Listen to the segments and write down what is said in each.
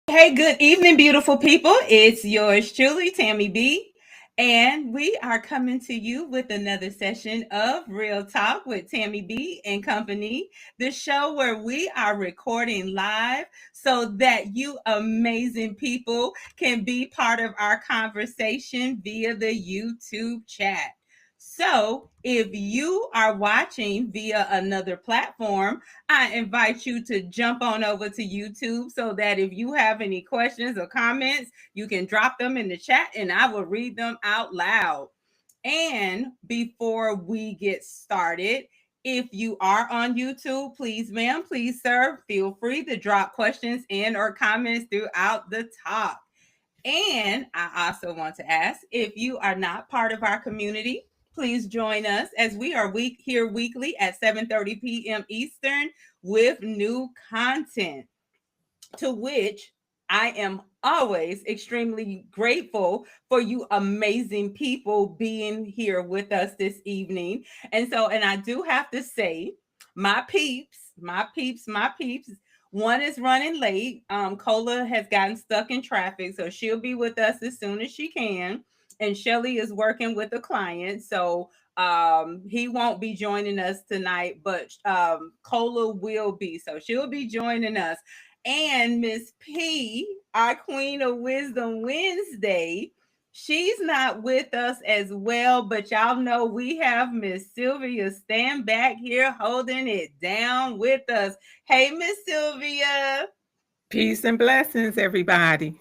Hey, good evening, beautiful people. It's yours truly, Tammy B. And we are coming to you with another session of Real Talk with Tammy B and Company, the show where we are recording live so that you amazing people can be part of our conversation via the YouTube chat. So, if you are watching via another platform, I invite you to jump on over to YouTube so that if you have any questions or comments, you can drop them in the chat and I will read them out loud. And before we get started, if you are on YouTube, please, ma'am, please, sir, feel free to drop questions and or comments throughout the talk. And I also want to ask if you are not part of our community, please join us as we are here weekly at 7:30 p.m. Eastern with new content, to which I am always extremely grateful for you amazing people being here with us this evening. And I do have to say, my peeps, one is running late. Cola has gotten stuck in traffic, so she'll be with us as soon as she can. And Shelly is working with a client, so he won't be joining us tonight, but Cola will be, so she'll be joining us. And Miss P, our Queen of Wisdom Wednesday, she's not with us as well, but y'all know we have Miss Sylvia stand back here holding it down with us. Hey, Miss Sylvia. Peace and blessings, everybody.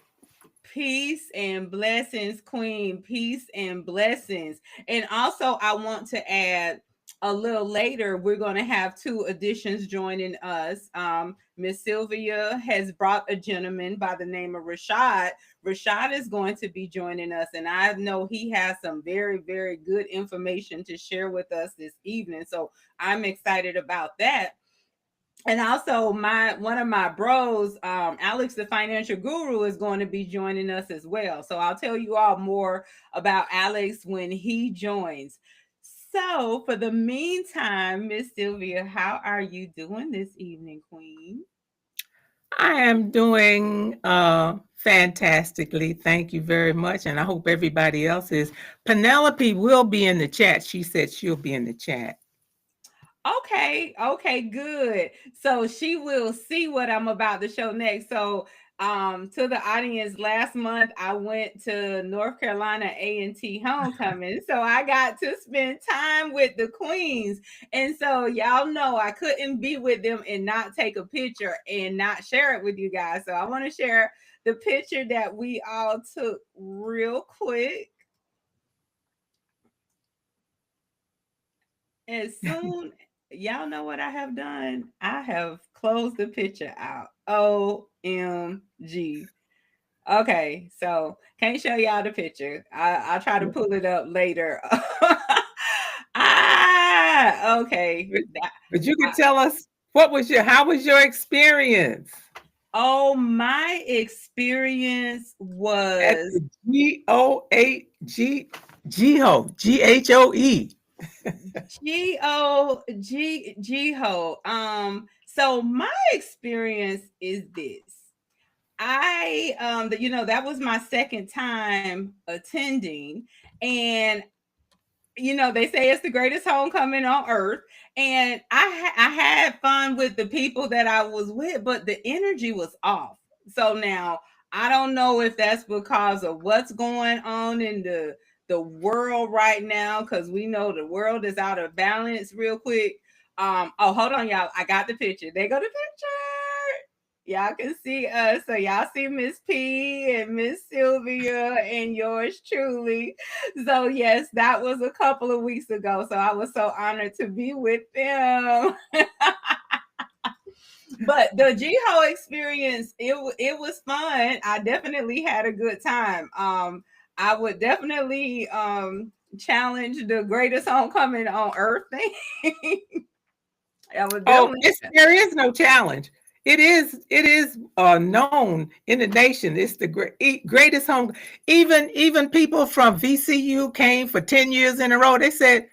Peace and blessings, Queen. Peace and blessings. And also, I want to add a little later, we're going to have two additions joining us. Miss Sylvia has brought a gentleman by the name of Rashad. Rashad is going to be joining us, and I know he has some very, very good information to share with us this evening. So I'm excited about that. And also my one of my bros, Alex the financial guru, is going to be joining us as well, so I'll tell you all more about Alex when he joins. So for the meantime, Miss Sylvia, how are you doing this evening, Queen? I am doing fantastically. Thank you very much. And I hope everybody else is. Penelope will be in the chat. She said she'll be in the chat. Okay, good. So she will see what I'm about to show next. So to the audience, last month I went to North Carolina A&T homecoming. So I got to spend time with the queens. And so y'all know I couldn't be with them and not take a picture and not share it with you guys. So I want to share the picture that we all took real quick. As soon y'all know what I have done, I have closed the picture out. OMG. Okay, so can't show y'all the picture. I'll try to pull it up later. Okay. But you can tell us how was your experience Oh, my experience at was the GHOE. G-O-G-G-Ho. So my experience is this. That was my second time attending, and they say it's the greatest homecoming on earth, and I had fun with the people that I was with, but the energy was off. So now I don't know if that's because of what's going on in the world right now, because we know the world is out of balance real quick. Oh, hold on, y'all. I got the picture. There go the picture. Y'all can see us. So y'all see Miss P and Miss Sylvia and yours truly. So yes, that was a couple of weeks ago. So I was so honored to be with them. But the Jiho experience, it was fun. I definitely had a good time. I would definitely challenge the greatest homecoming on earth thing. I would definitely. There is no challenge. It is known in the nation. It's the greatest home. Even people from VCU came for 10 years in a row. They said,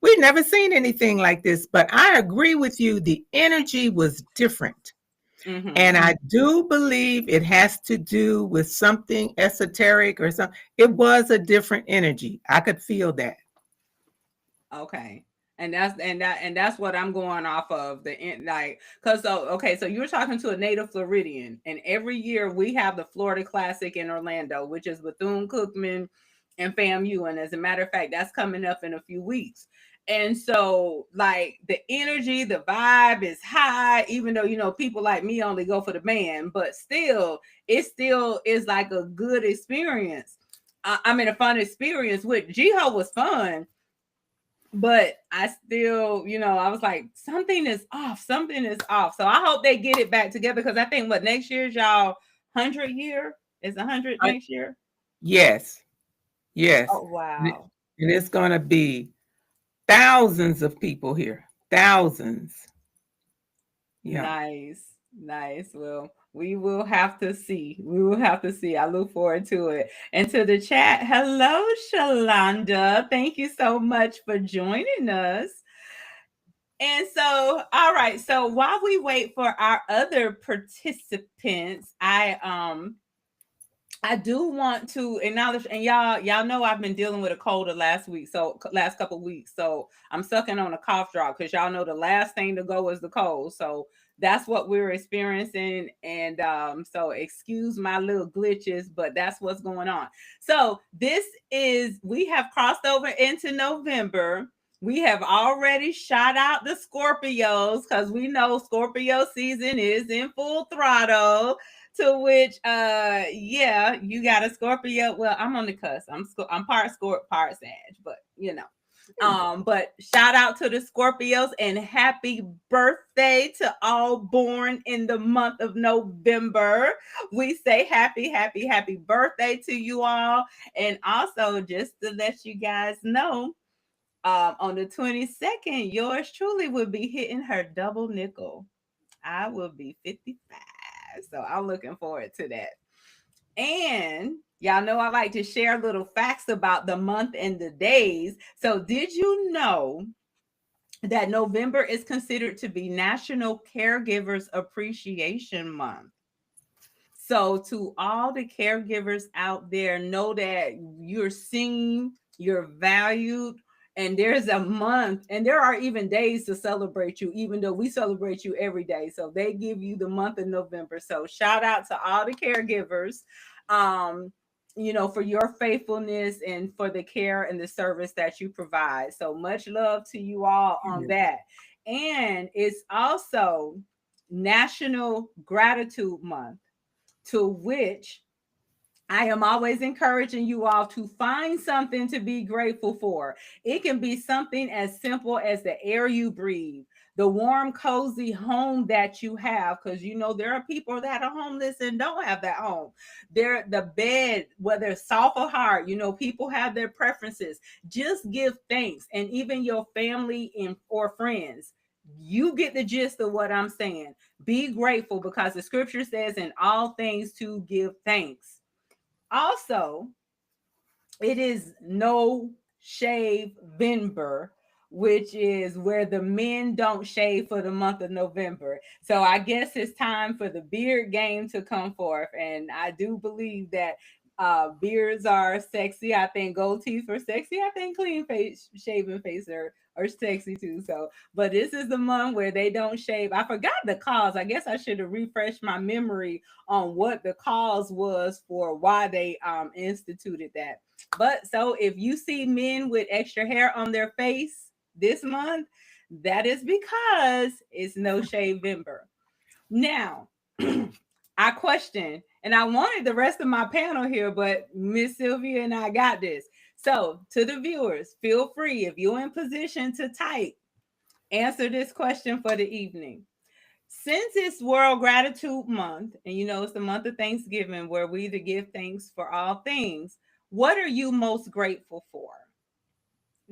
we've never seen anything like this. But I agree with you. The energy was different. Mm-hmm. And I do believe it has to do with something esoteric or something. It was a different energy. I could feel that. Okay. And that's what I'm going off of like, because so okay, so you were talking to a native Floridian, and every year we have the Florida Classic in Orlando, which is Bethune Cookman and FAMU, and as a matter of fact, that's coming up in a few weeks. And so, like, the energy, the vibe is high, even though people like me only go for the band, but still, it still is like a good experience. I mean, a fun experience. With Jiho was fun, but I still, I was like, something is off. Something is off. So I hope they get it back together, because I think what next year's y'all 100 year is 100 I, next year. yes, yes. Oh And wow. it's going to be thousands of people here. Thousands. Yeah. Nice. Nice. Well, we will have to see. We will have to see. I look forward to it. And to the chat, hello, Shalonda. Thank you so much for joining us. And so, all right. So while we wait for our other participants, I do want to acknowledge, and y'all know I've been dealing with a cold the last couple of weeks. So I'm sucking on a cough drop, because y'all know the last thing to go is the cold. So that's what we're experiencing. And so excuse my little glitches, but that's what's going on. So we have crossed over into November. We have already shot out the Scorpios, because we know Scorpio season is in full throttle. To which, yeah, you got a Scorpio. Well, I'm on the cusp. I'm part Scorpio, part Sag, but but shout out to the Scorpios, and happy birthday to all born in the month of November. We say happy, happy, happy birthday to you all. And also, just to let you guys know, on the 22nd, yours truly will be hitting her double nickel. I will be 55. So I'm looking forward to that. And y'all know I like to share little facts about the month and the days. So did you know that November is considered to be National Caregivers Appreciation Month? So to all the caregivers out there, know that you're seen, you're valued, and there's a month, and there are even days to celebrate you, even though we celebrate you every day. So they give you the month of November. So shout out to all the caregivers, um, for your faithfulness and for the care and the service that you provide. So much love to you all on that. And it's also National Gratitude Month, to which I am always encouraging you all to find something to be grateful for. It can be something as simple as the air you breathe, the warm, cozy home that you have, because there are people that are homeless and don't have that home. The bed, whether it's soft or hard, people have their preferences. Just give thanks, and even your family or friends. You get the gist of what I'm saying. Be grateful, because the scripture says in all things to give thanks. Also, it is No Shave Vember, which is where the men don't shave for the month of November. So I guess it's time for the beard game to come forth. And I do believe that beards are sexy. I think gold teeth are sexy. I think clean face, shaven face are sexy too. So, but this is the month where they don't shave. I forgot the cause. I guess I should have refreshed my memory on what the cause was for why they instituted that. But so if you see men with extra hair on their face this month, that is because it's No Shave Vember. Now, I question, and I wanted the rest of my panel here, but Miss Sylvia and I got this. So, to the viewers, feel free, if you're in position to type, answer this question for the evening. Since it's World Gratitude Month, and it's the month of Thanksgiving, where we to give thanks for all things, what are you most grateful for?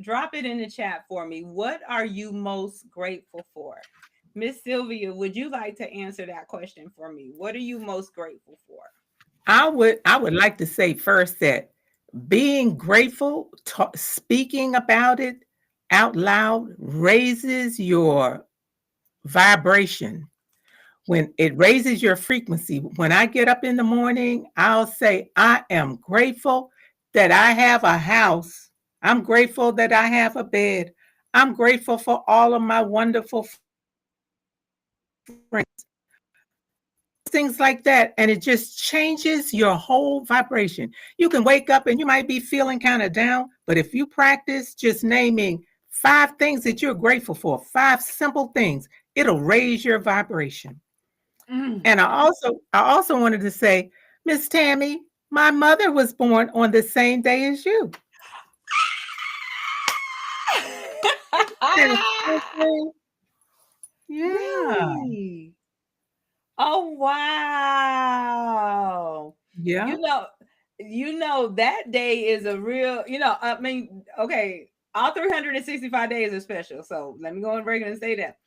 Drop it in the chat for me. What are you most grateful for? Miss Sylvia, would you like to answer that question for me? What are you most grateful for? I would like to say first that being grateful, speaking about it out loud raises your vibration. when it raises your frequency. When I get up in the morning, I'll say, I am grateful that I have a house. I'm grateful that I have a bed. I'm grateful for all of my wonderful friends. Things like that. And it just changes your whole vibration. You can wake up and you might be feeling kind of down, but if you practice just naming 5 things that you're grateful for, 5 simple things, it'll raise your vibration. Mm. And I also wanted to say, Miss Tammy, my mother was born on the same day as you. Isn't that something? Yeah. Really? Oh wow. Yeah. You know, that day is a real, I mean, okay, all 365 days are special. So let me go on record and say that.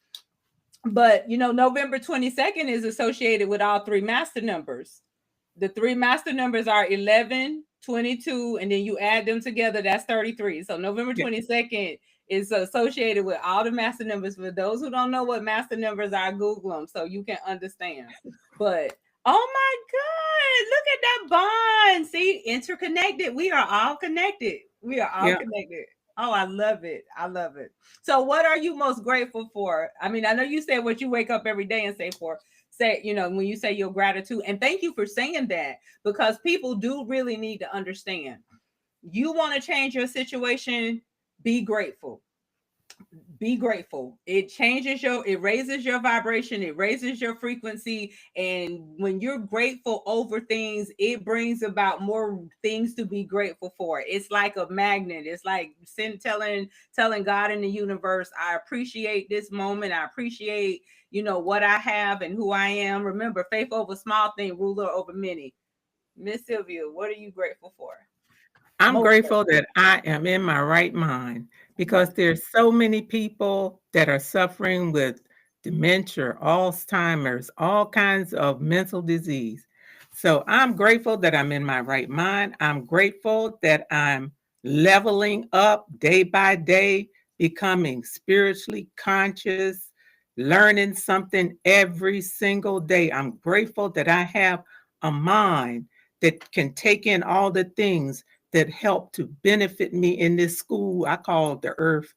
But November 22nd is associated with all three master numbers. The three master numbers are 11, 22, and then you add them together, that's 33. So November Yeah. 22nd is associated with all the master numbers. For those who don't know what master numbers are, Google them so you can understand. But oh my God, look at that bond. See, interconnected. We are all connected. We are all Yeah. connected. Oh, I love it. I love it. So, what are you most grateful for? I mean, I know you said what you wake up every day and say, when you say your gratitude, and thank you for saying that, because people do really need to understand. You want to change your situation, be grateful. Be grateful. It raises your vibration, it raises your frequency. And when you're grateful over things, it brings about more things to be grateful for. It's like a magnet. It's like telling God in the universe, I appreciate this moment. I appreciate, what I have and who I am. Remember, faith over small thing, ruler over many. Miss Sylvia, what are you grateful for? I'm Most grateful grateful. that I am in my right mind because Yes. there's so many people that are suffering with dementia, Alzheimer's, all kinds of mental disease. So I'm grateful that I'm in my right mind. I'm grateful that I'm leveling up day by day, becoming spiritually conscious, learning something every single day. I'm grateful that I have a mind that can take in all the things that help to benefit me in this school. I call the earth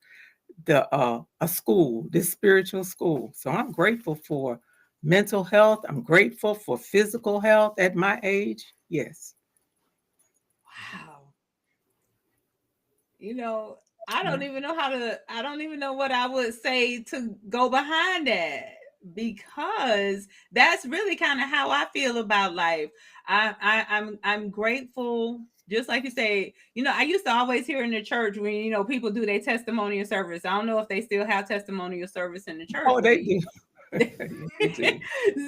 a school, this spiritual school. So I'm grateful for mental health. I'm grateful for physical health at my age. Yes. Wow. you know I don't Yeah. even know I don't even know what I would say to go behind that, because that's really kind of how I feel about life. I'm grateful, just like you say. I used to always hear in the church when people do their testimonial service. I don't know if they still have testimonial service in the church, Oh, but they they do. They do.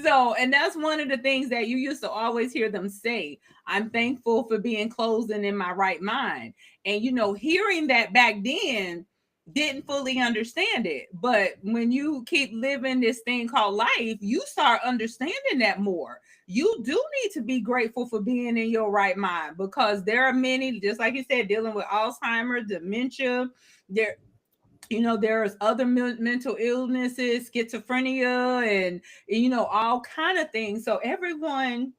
so, and that's one of the things that you used to always hear them say. I'm thankful for being closed and in my right mind. And hearing that back then, didn't fully understand it. But when you keep living this thing called life, you start understanding that more. You do need to be grateful for being in your right mind, because there are many, just like you said, dealing with Alzheimer's, dementia. There's other mental illnesses, schizophrenia, and all kind of things. So everyone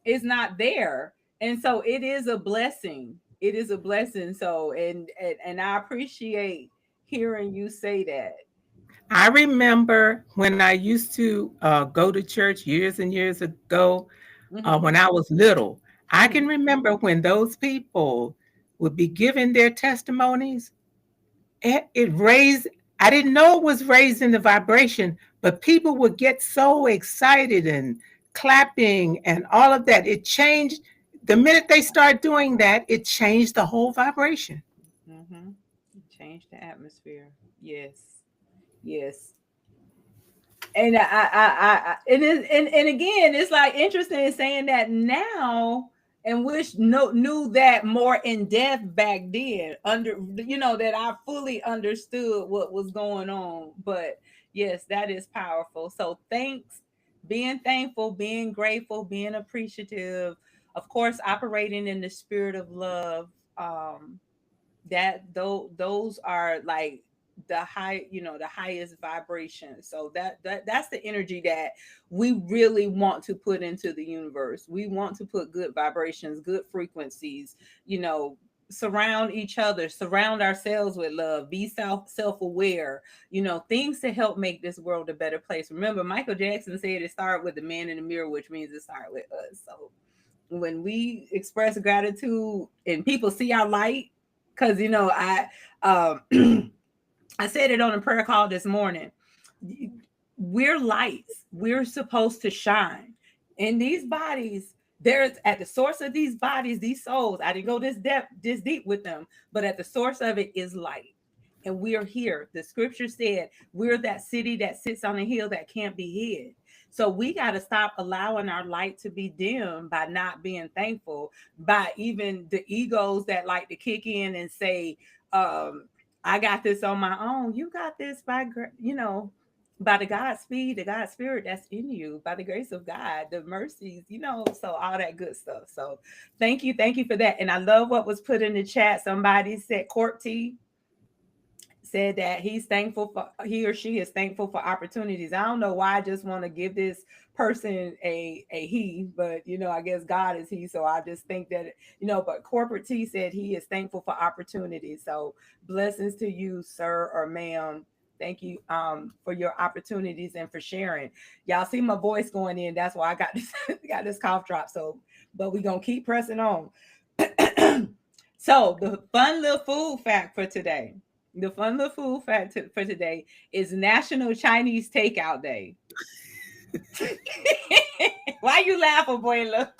is not there, and so it is a blessing. It is a blessing. So, and I appreciate hearing you say that. I remember when I used to go to church years and years ago, Hmm. when I was little. I Hmm. can remember when those people would be giving their testimonies. It raised, I didn't know it was raising the vibration, but people would get so excited and clapping and all of that. It changed. The minute they start doing that, it changed the whole vibration. Hmm. Change the atmosphere. Yes. Yes. And and again, it's like interesting in saying that now, and wish knew that more in depth back then, that I fully understood what was going on. But yes, that is powerful. So thanks, being thankful, being grateful, being appreciative, of course, operating in the spirit of love. That those are like the highest vibration. So that's the energy that we really want to put into the universe. We want to put good vibrations, good frequencies, you know, surround each other, surround ourselves with love, be self-aware, things to help make this world a better place. Remember, Michael Jackson said it started with the man in the mirror, which means it started with us. So when we express gratitude and people see our light, because um I said it on a prayer call this morning. We're lights. We're supposed to shine. In these bodies, there's at the source of these bodies, these souls. I didn't go this deep with them, but at the source of it is light. And we are here. The scripture said we're that city that sits on a hill that can't be hid. So we got to stop allowing our light to be dim by not being thankful, by even the egos that like to kick in and say, I got this on my own. You got this by the God speed, the God spirit that's in you, by the grace of God, the mercies, so all that good stuff. So thank you for that. And I love what was put in the chat. Somebody said Court T said that he or she is thankful for opportunities. I don't know why I just want to give this person a he, but I guess God is he. So I just think that, but Corporate T said he is thankful for opportunities. So blessings to you, sir or ma'am. Thank you for your opportunities and for sharing. Y'all see my voice going in. That's why I got this got this cough drop. So, but we're gonna keep pressing on. So the fun little food fact for today. The fun little food fact for today is National Chinese Takeout Day. Why you laugh, abuela?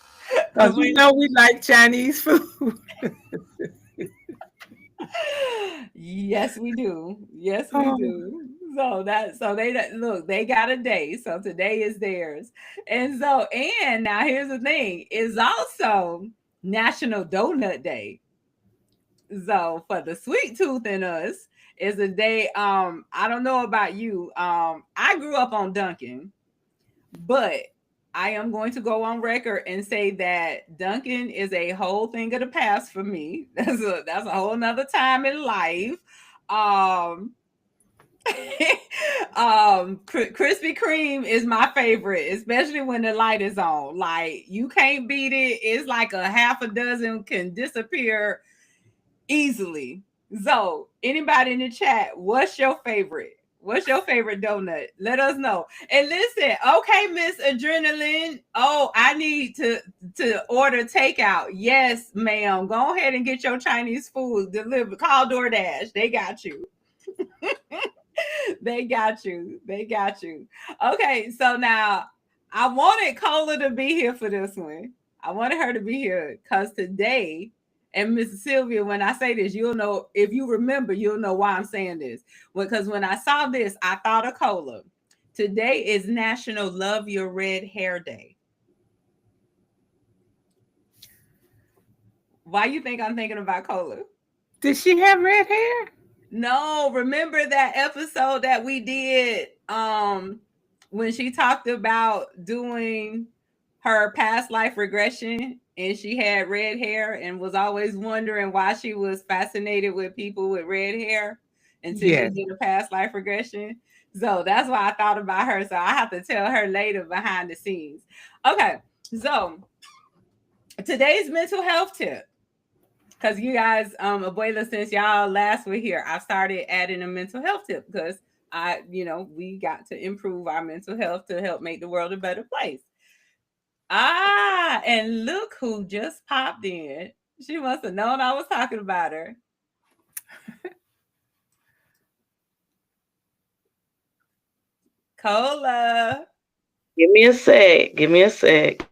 Because we know we like Chinese food. Yes, we do. Yes, we Oh, do. Look, they got a day. So today is theirs. And now here's the thing, is also National Donut Day. So for the sweet tooth in us, is a day. I don't know about you. I grew up on Dunkin', but I am going to go on record and say that Dunkin' is a whole thing of the past for me. That's a whole nother time in life. Um, Krispy Kreme is my favorite, especially when the light is on. Like you can't beat it. It's like a half a dozen can disappear easily. So, anybody in the chat, what's your favorite? What's your favorite donut? Let us know. And listen, okay, Miss Adrenaline. Oh, I need to order takeout. Yes, ma'am. Go ahead and get your Chinese food delivered. Call DoorDash. They got you. They got you. They got you. Okay, so now I wanted Cola to be here for this one. I wanted her to be here because today, and Mrs. Sylvia, when I say this, you'll know, if you remember, you'll know why I'm saying this. Because when I saw this, I thought of Cola. Today is National Love Your Red Hair Day. Why you think I'm thinking about Cola? did she have red hair? No, remember that episode that we did when she talked about doing her past life regression and she had red hair and was always wondering why she was fascinated with people with red hair until she Yes. did a past life regression. So that's why I thought about her. So I have to tell her later behind the scenes. Okay, so today's mental health tip, because you guys, abuela, since y'all last were here, I've started adding a mental health tip because we got to improve our mental health to help make the world a better place. Ah, and look who just popped in. She must have known I was talking about her. Cola. Give me a sec. Give me a sec.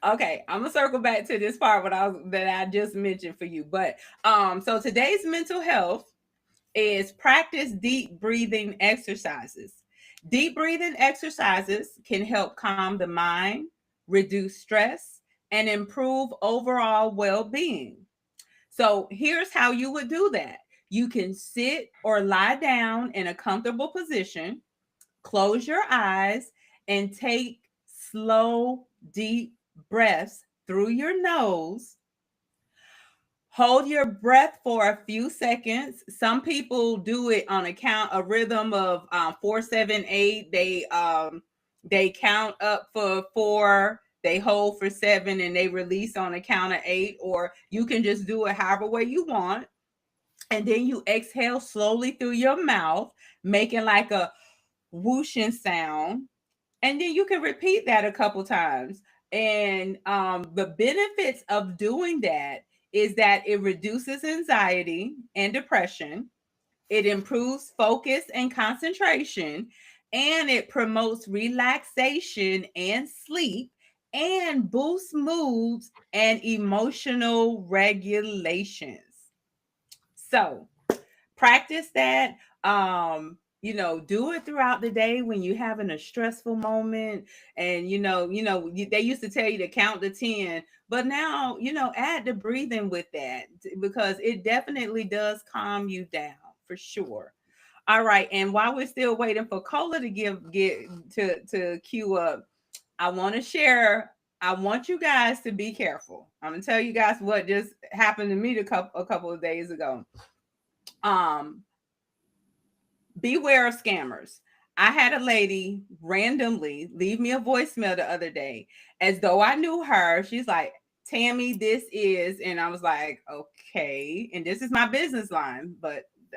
Okay, I'm gonna circle back to this part that I just mentioned for you. But so today's mental health is practice deep breathing exercises. Deep breathing exercises can help calm the mind, reduce stress, and improve overall well being. So, here's how you would do that: you can sit or lie down in a comfortable position, close your eyes, and take slow, deep breaths through your nose, Hold your breath for a few seconds. Some people do it on a rhythm of 4, 7, 8. They count up for 4, they hold for 7, and they release on a count of 8. Or you can just do it however way you want, and then you exhale slowly through your mouth, making like a whooshing sound, and then you can repeat that a couple times. And the benefits of doing that is that it reduces anxiety and depression, it improves focus and concentration, and it promotes relaxation and sleep, and boosts moods and emotional regulations. So practice that. Do it throughout the day when you're having a stressful moment. And they used to tell you to count to 10, but now add the breathing with that, because it definitely does calm you down for sure. All right, and while we're still waiting for Cola to get to queue up, I want to share. I want you guys to be careful. I'm gonna tell you guys what just happened to me a couple of days ago. um Beware of scammers. I had a lady randomly leave me a voicemail the other day as though I knew her. She's like, Tammy, this is, and I was like, okay. And this is my business line,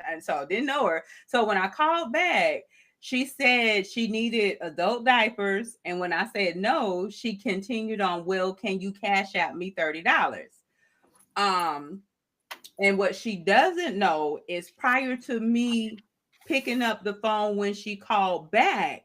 and so I didn't know her. So when I called back, she said she needed adult diapers. And when I said no, she continued on, well, can you cash out me $30? Um, and what she doesn't know is prior to me picking up the phone when she called back,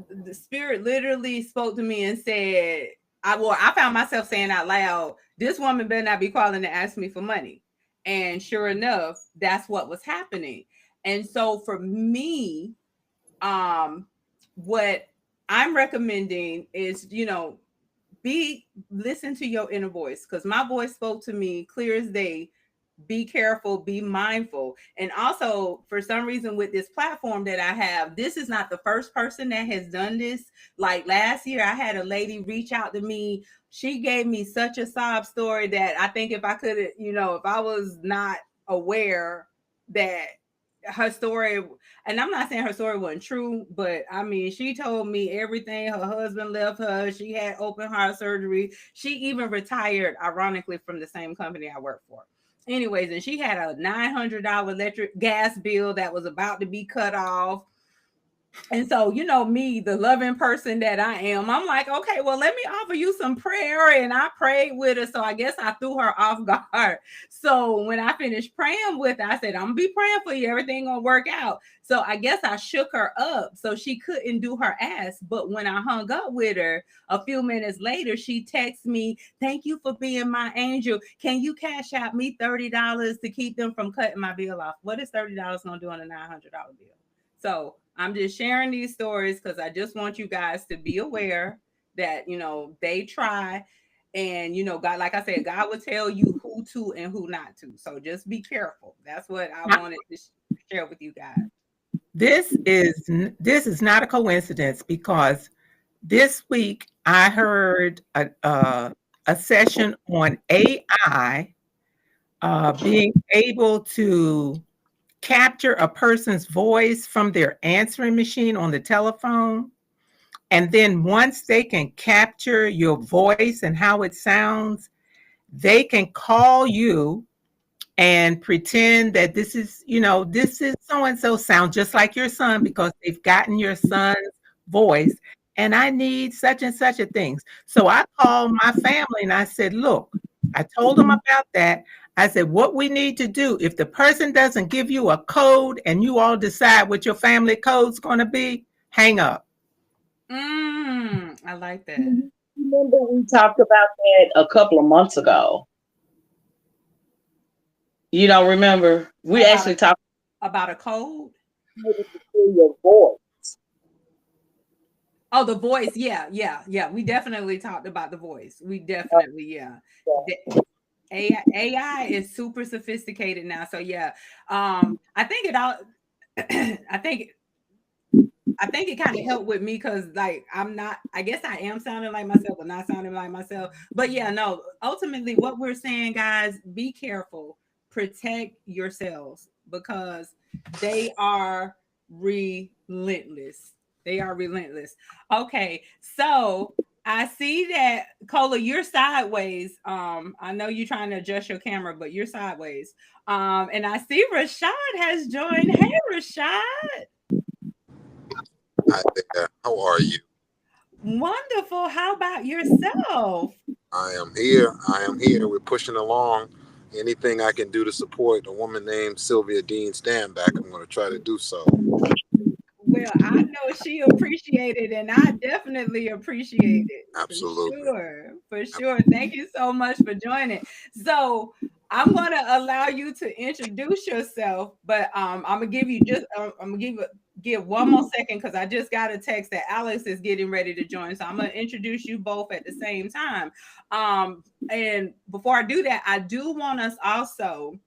the spirit literally spoke to me and said, I found myself saying out loud, this woman better not be calling to ask me for money. And sure enough, that's what was happening. And so for me, what I'm recommending is, listen to your inner voice, because my voice spoke to me clear as day. Be careful, be mindful. And also, for some reason, with this platform that I have, this is not the first person that has done this. Like last year, I had a lady reach out to me. She gave me such a sob story that I think if I could, if I was not aware that her story, and I'm not saying her story wasn't true, but I mean, she told me everything. Her husband left her. She had open heart surgery. She even retired, ironically, from the same company I work for. Anyways, and she had a $900 electric gas bill that was about to be cut off. And so, me, the loving person that I am, I'm like, okay, well, let me offer you some prayer. And I prayed with her. So I guess I threw her off guard. So when I finished praying with her, I said, I'm gonna be praying for you. Everything gonna work out. So I guess I shook her up so she couldn't do her ass. But when I hung up with her a few minutes later, she texted me, thank you for being my angel. Can you cash out me $30 to keep them from cutting my bill off? What is $30 gonna do on a $900 bill? So I'm just sharing these stories because I just want you guys to be aware that, they try. And, God, like I said, God will tell you who to and who not to. So just be careful. That's what I wanted to share with you guys. This is not a coincidence, because this week I heard a session on AI being able to capture a person's voice from their answering machine on the telephone. And then once they can capture your voice and how it sounds, they can call you and pretend that this is so-and-so, sound just like your son, because they've gotten your son's voice. And I need such and such a things. So I called my family and I said, look, I told them about that. I said, what we need to do, if the person doesn't give you a code and you all decide what your family code's going to be, hang up. I like that. Remember we talked about that a couple of months ago. You don't remember? We actually talked about a code. Your voice. Oh, the voice. Yeah. We definitely talked about the voice. We definitely, yeah. AI is super sophisticated now. So yeah. I think I think it kind of helped with me because like I guess I am sounding like myself, but not sounding like myself. But yeah, no, ultimately what we're saying, guys, be careful, protect yourselves because they are relentless. They are relentless. Okay, so I see that Cola, you're sideways. I know you're trying to adjust your camera, but you're sideways. And I see Rashad has joined. Hey, Rashad. Hi there. How are you? Wonderful. How about yourself? I am here. I am here. We're pushing along. Anything I can do to support a woman named Sylvia Dean Standback, I'm going to try to do so. Well, I know she appreciated, and I definitely appreciate it for Absolutely. sure. For sure. Thank you so much for joining. So I'm going to allow you to introduce yourself, but I'm gonna give you just I'm gonna give one more second because I just got a text that Alex is getting ready to join. So I'm gonna introduce you both at the same time. And before I do that, I do want us also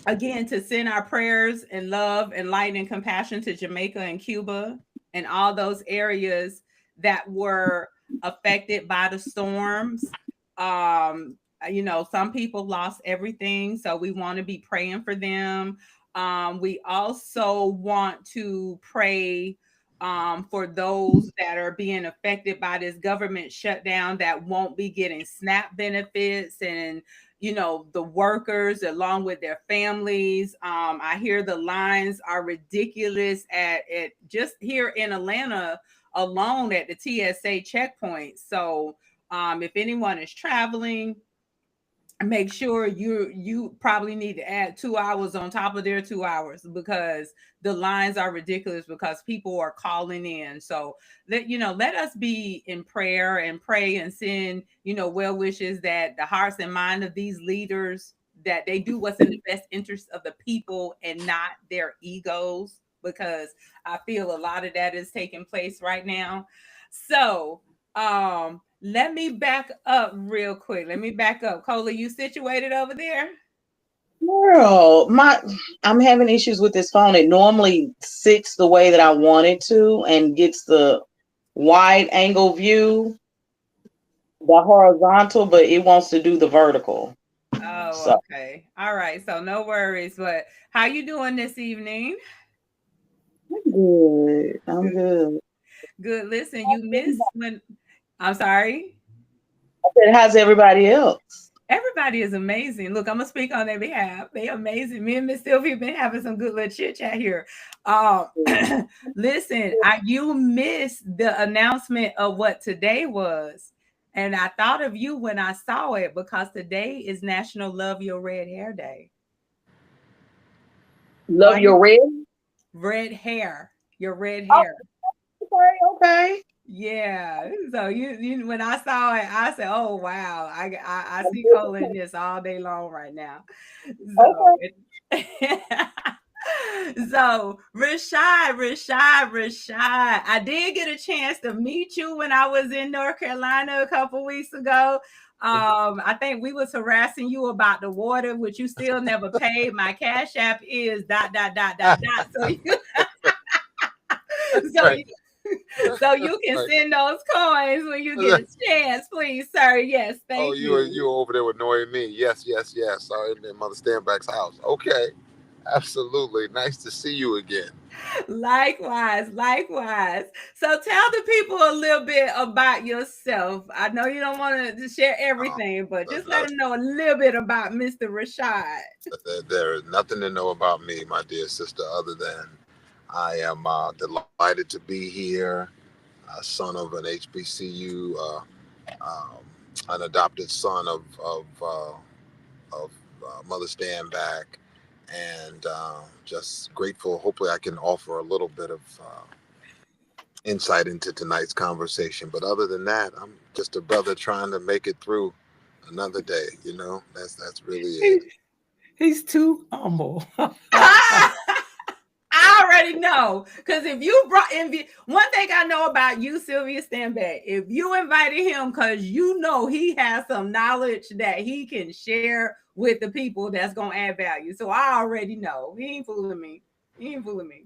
again to send our prayers and love and light and compassion to Jamaica and Cuba and all those areas that were affected by the storms. Some people lost everything, so we want to be praying for them. We also want to pray for those that are being affected by this government shutdown that won't be getting SNAP benefits, and the workers along with their families. I hear the lines are ridiculous at just here in Atlanta alone at the TSA checkpoint. So if anyone is traveling, make sure you probably need to add 2 hours on top of their 2 hours because the lines are ridiculous because people are calling in. So let us be in prayer and pray and send well wishes that the hearts and mind of these leaders, that they do what's in the best interest of the people and not their egos, because I feel a lot of that is taking place right now. So let me back up real quick. Let me back up. Cola, you situated over there? Girl, I'm having issues with this phone. It normally sits the way that I want it to and gets the wide angle view, the horizontal, but it wants to do the vertical. Oh, So okay. All right. So no worries. But how you doing this evening? I'm good. I'm good. Good. Listen, you missed when I'm sorry. I said, how's everybody else? Everybody is amazing. Look, I'm gonna speak on their behalf. They amazing. Me and Miss Sylvia been having some good little chit chat here. Listen, you missed the announcement of what today was, and I thought of you when I saw it because today is National Love Your Red Hair Day. Love your red? Red hair, your red Oh, hair. okay. Yeah. So you when I saw it, I said, "Oh wow, I see Okay. Cola in this all day long right now." So, Okay. so Rashad, I did get a chance to meet you when I was in North Carolina a couple weeks ago. I think we was harassing you about the water, which you still never paid. My cash app is ... So so Right. you, so you can Right. send those coins when you get a chance, please, sir. Yes, Oh, thank you you. were over there annoying me. Yes, yes, yes. In Mother Standback's house. Okay. Absolutely. Nice to see you again. Likewise, likewise. So tell the people a little bit about yourself. I know you don't want to share Uh, everything, but just let uh, them know a little bit about Mr. Rashad. there is nothing to know about me, my dear sister, other than I am delighted to be here, son of an HBCU, um, an adopted son of Mother Standback, and just grateful. Hopefully, I can offer a little bit of insight into tonight's conversation. But other than that, I'm just a brother trying to make it through another day. That's really it. He's too humble. I already know, because if you brought in one thing I know about you, Sylvia Stanback, if you invited him because you know he has some knowledge that he can share with the people that's gonna add value. So I already know he ain't fooling me. He ain't fooling me.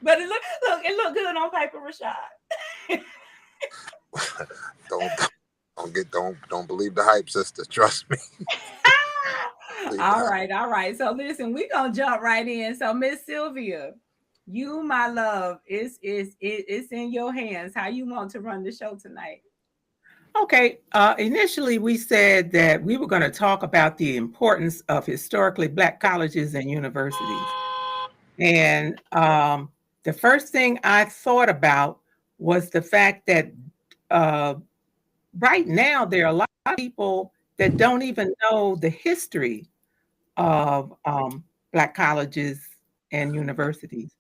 But it look good on paper, Rashad. Don't believe the hype, sister. Trust me. All right. So listen, we're gonna jump right in. So Miss Sylvia, you, my love, it's in your hands. How you want to run the show tonight? Okay. Initially, we said that we were going to talk about the importance of historically Black colleges and universities. And the first thing I thought about was the fact that right now there are a lot of people that don't even know the history of Black colleges and universities.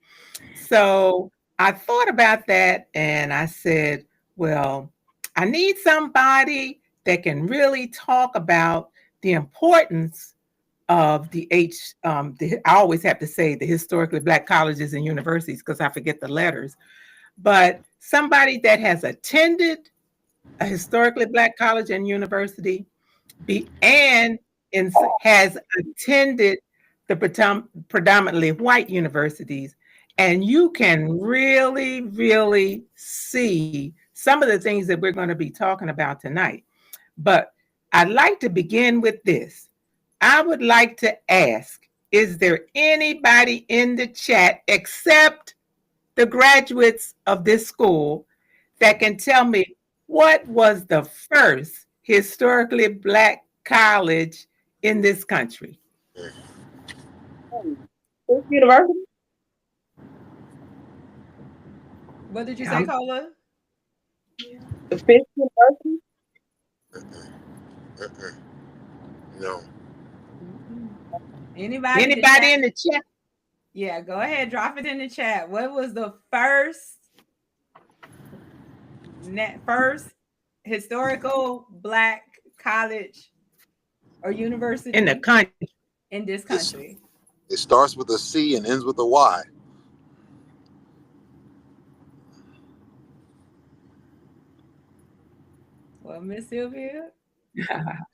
So I thought about that and I said, well, I need somebody that can really talk about the importance of I always have to say the historically Black colleges and universities because I forget the letters, but somebody that has attended a historically Black college and university and has attended the predominantly white universities. And you can really, really see some of the things that we're going to be talking about tonight. But I'd like to begin with this. I would like to ask, is there anybody in the chat except the graduates of this school that can tell me what was the first historically Black college in this country? University? What did you say, Cola? The Fisk University? No. Anybody in the chat? Yeah, go ahead, drop it in the chat. What was the first historical Black college or university in the country? In this country. It starts with a C and ends with a Y. Well, Miss Sylvia,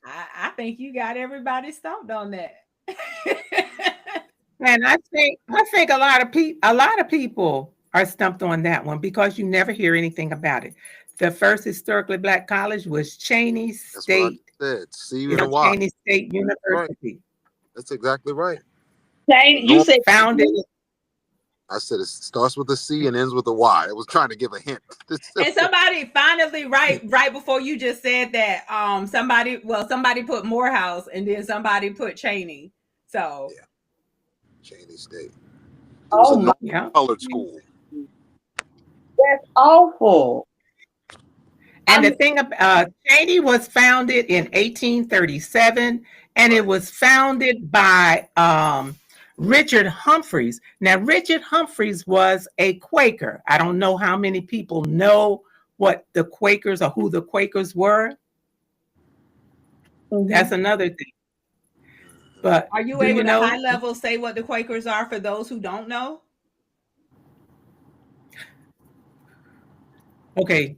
I think you got everybody stumped on that. And I think a lot of people are stumped on that one because you never hear anything about it. The first historically Black college was Cheney State. That's what I said. C and a Y. Cheney State University. Right. That's exactly right. You said founded. I said it starts with a C and ends with a Y. I was trying to give a hint. And somebody finally, right before you just said that, somebody put Morehouse and then somebody put Cheney. So yeah. Cheney State. My colored school. That's awful. And the thing about Cheney was founded in 1837, and it was founded by Richard Humphreys. Now, Richard Humphreys was a Quaker. I don't know how many people know what the Quakers or who the Quakers were. Mm-hmm. That's another thing. But are you able to high level say what the Quakers are for those who don't know? Okay.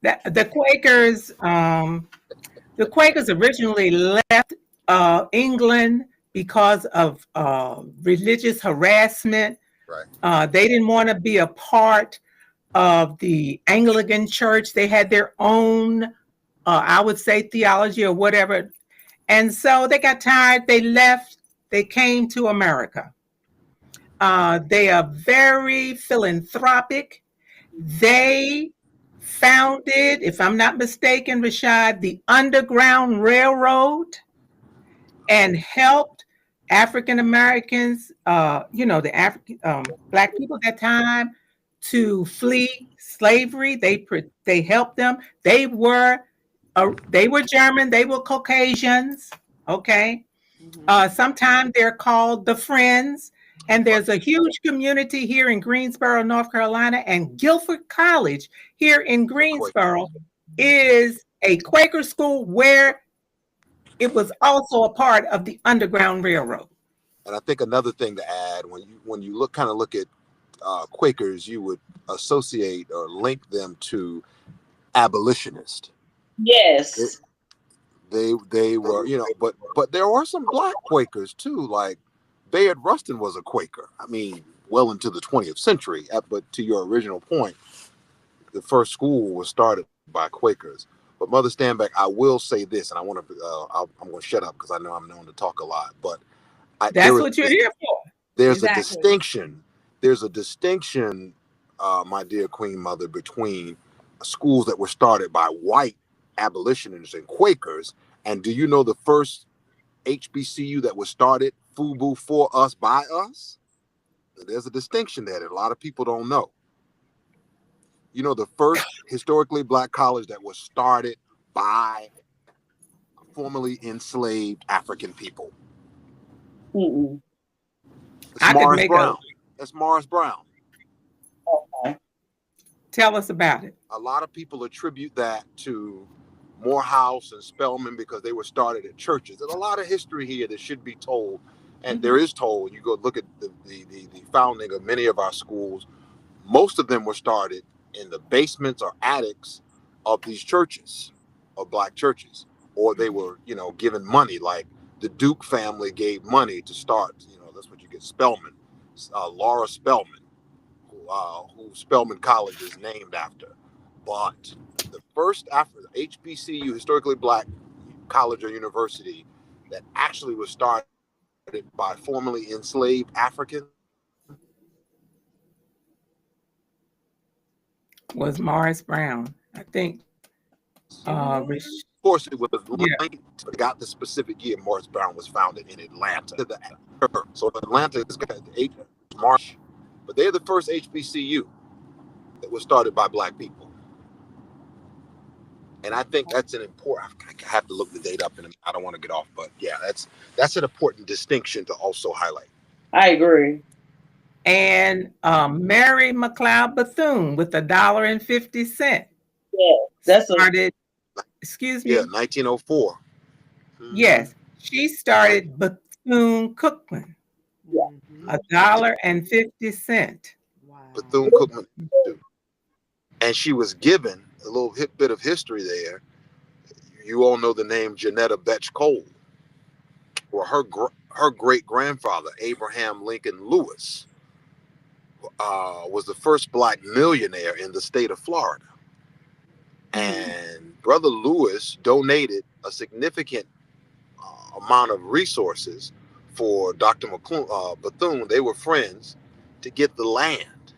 The Quakers originally left England because of religious harassment. Right. They didn't want to be a part of the Anglican Church. They had their own, I would say, theology or whatever. And so they got tired. They left. They came to America. They are very philanthropic. They founded, if I'm not mistaken, Rashad, the Underground Railroad and helped African Americans, the African Black people at that time to flee slavery. They helped them. They were German. They were Caucasians. Okay. Mm-hmm. Sometimes they're called the Friends. And there's a huge community here in Greensboro, North Carolina, and Guilford College here in Greensboro is a Quaker school where it was also a part of the Underground Railroad. And I think another thing to add, when you look at Quakers, you would associate or link them to abolitionists. Yes. They were, but there were some Black Quakers too, like Bayard Rustin was a Quaker. I mean, well into the 20th century. But to your original point, the first school was started by Quakers. But Mother Standback, I will say this, and I want to, I'm going to shut up because I know I'm known to talk a lot. But That's what you're here for. There's Exactly. a distinction. There's a distinction, my dear Queen Mother, between schools that were started by white abolitionists and Quakers. And do you know the first HBCU that was started, FUBU, for us, by us? There's a distinction there that a lot of people don't know. You know, the first historically black college that was started by formerly enslaved African people. Mm-mm. It's Morris Brown. That's Morris Brown. Okay. Tell us about it. A lot of people attribute that to Morehouse and Spelman because they were started at churches. There's a lot of history here that should be told, and there is told. You go look at the founding of many of our schools. Most of them were started in the basements or attics of these churches, of black churches, or they were, you know, given money. Like the Duke family gave money to start. You know, that's what you get. Spelman, Laura Spelman, who Spelman College is named after. But the first HBCU, historically black college or university, that actually was started by formerly enslaved Africans was Morris Brown. I think. Of course, it was linked. Got the specific year Morris Brown was founded in Atlanta. So Atlanta is got the March, but they're the first HBCU that was started by black people. And I think that's an important. I have to look the date up, and I don't want to get off, but yeah, that's an important distinction to also highlight. I agree. And Mary McLeod Bethune with $1.50. Yeah, that's started. Excuse me. Yeah, 1904. Yes, she started Bethune Cookman. $1.50. Wow. Bethune Cookman, and she was given a little bit of history there. You all know the name Janetta Betch Cole. Well, her great grandfather Abraham Lincoln Lewis was the first black millionaire in the state of Florida. And Brother Lewis donated a significant amount of resources for Dr. Bethune. They were friends to get the land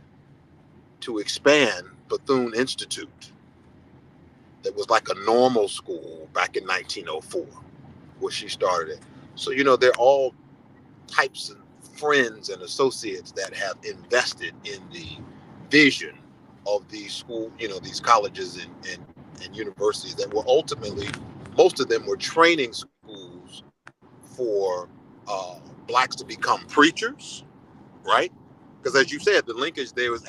to expand Bethune Institute. That was like a normal school back in 1904, where she started it. So, you know, they're all types of friends and associates that have invested in the vision of these schools, you know, these colleges and universities that were ultimately, most of them were training schools for blacks to become preachers, right? Because as you said, the linkage there was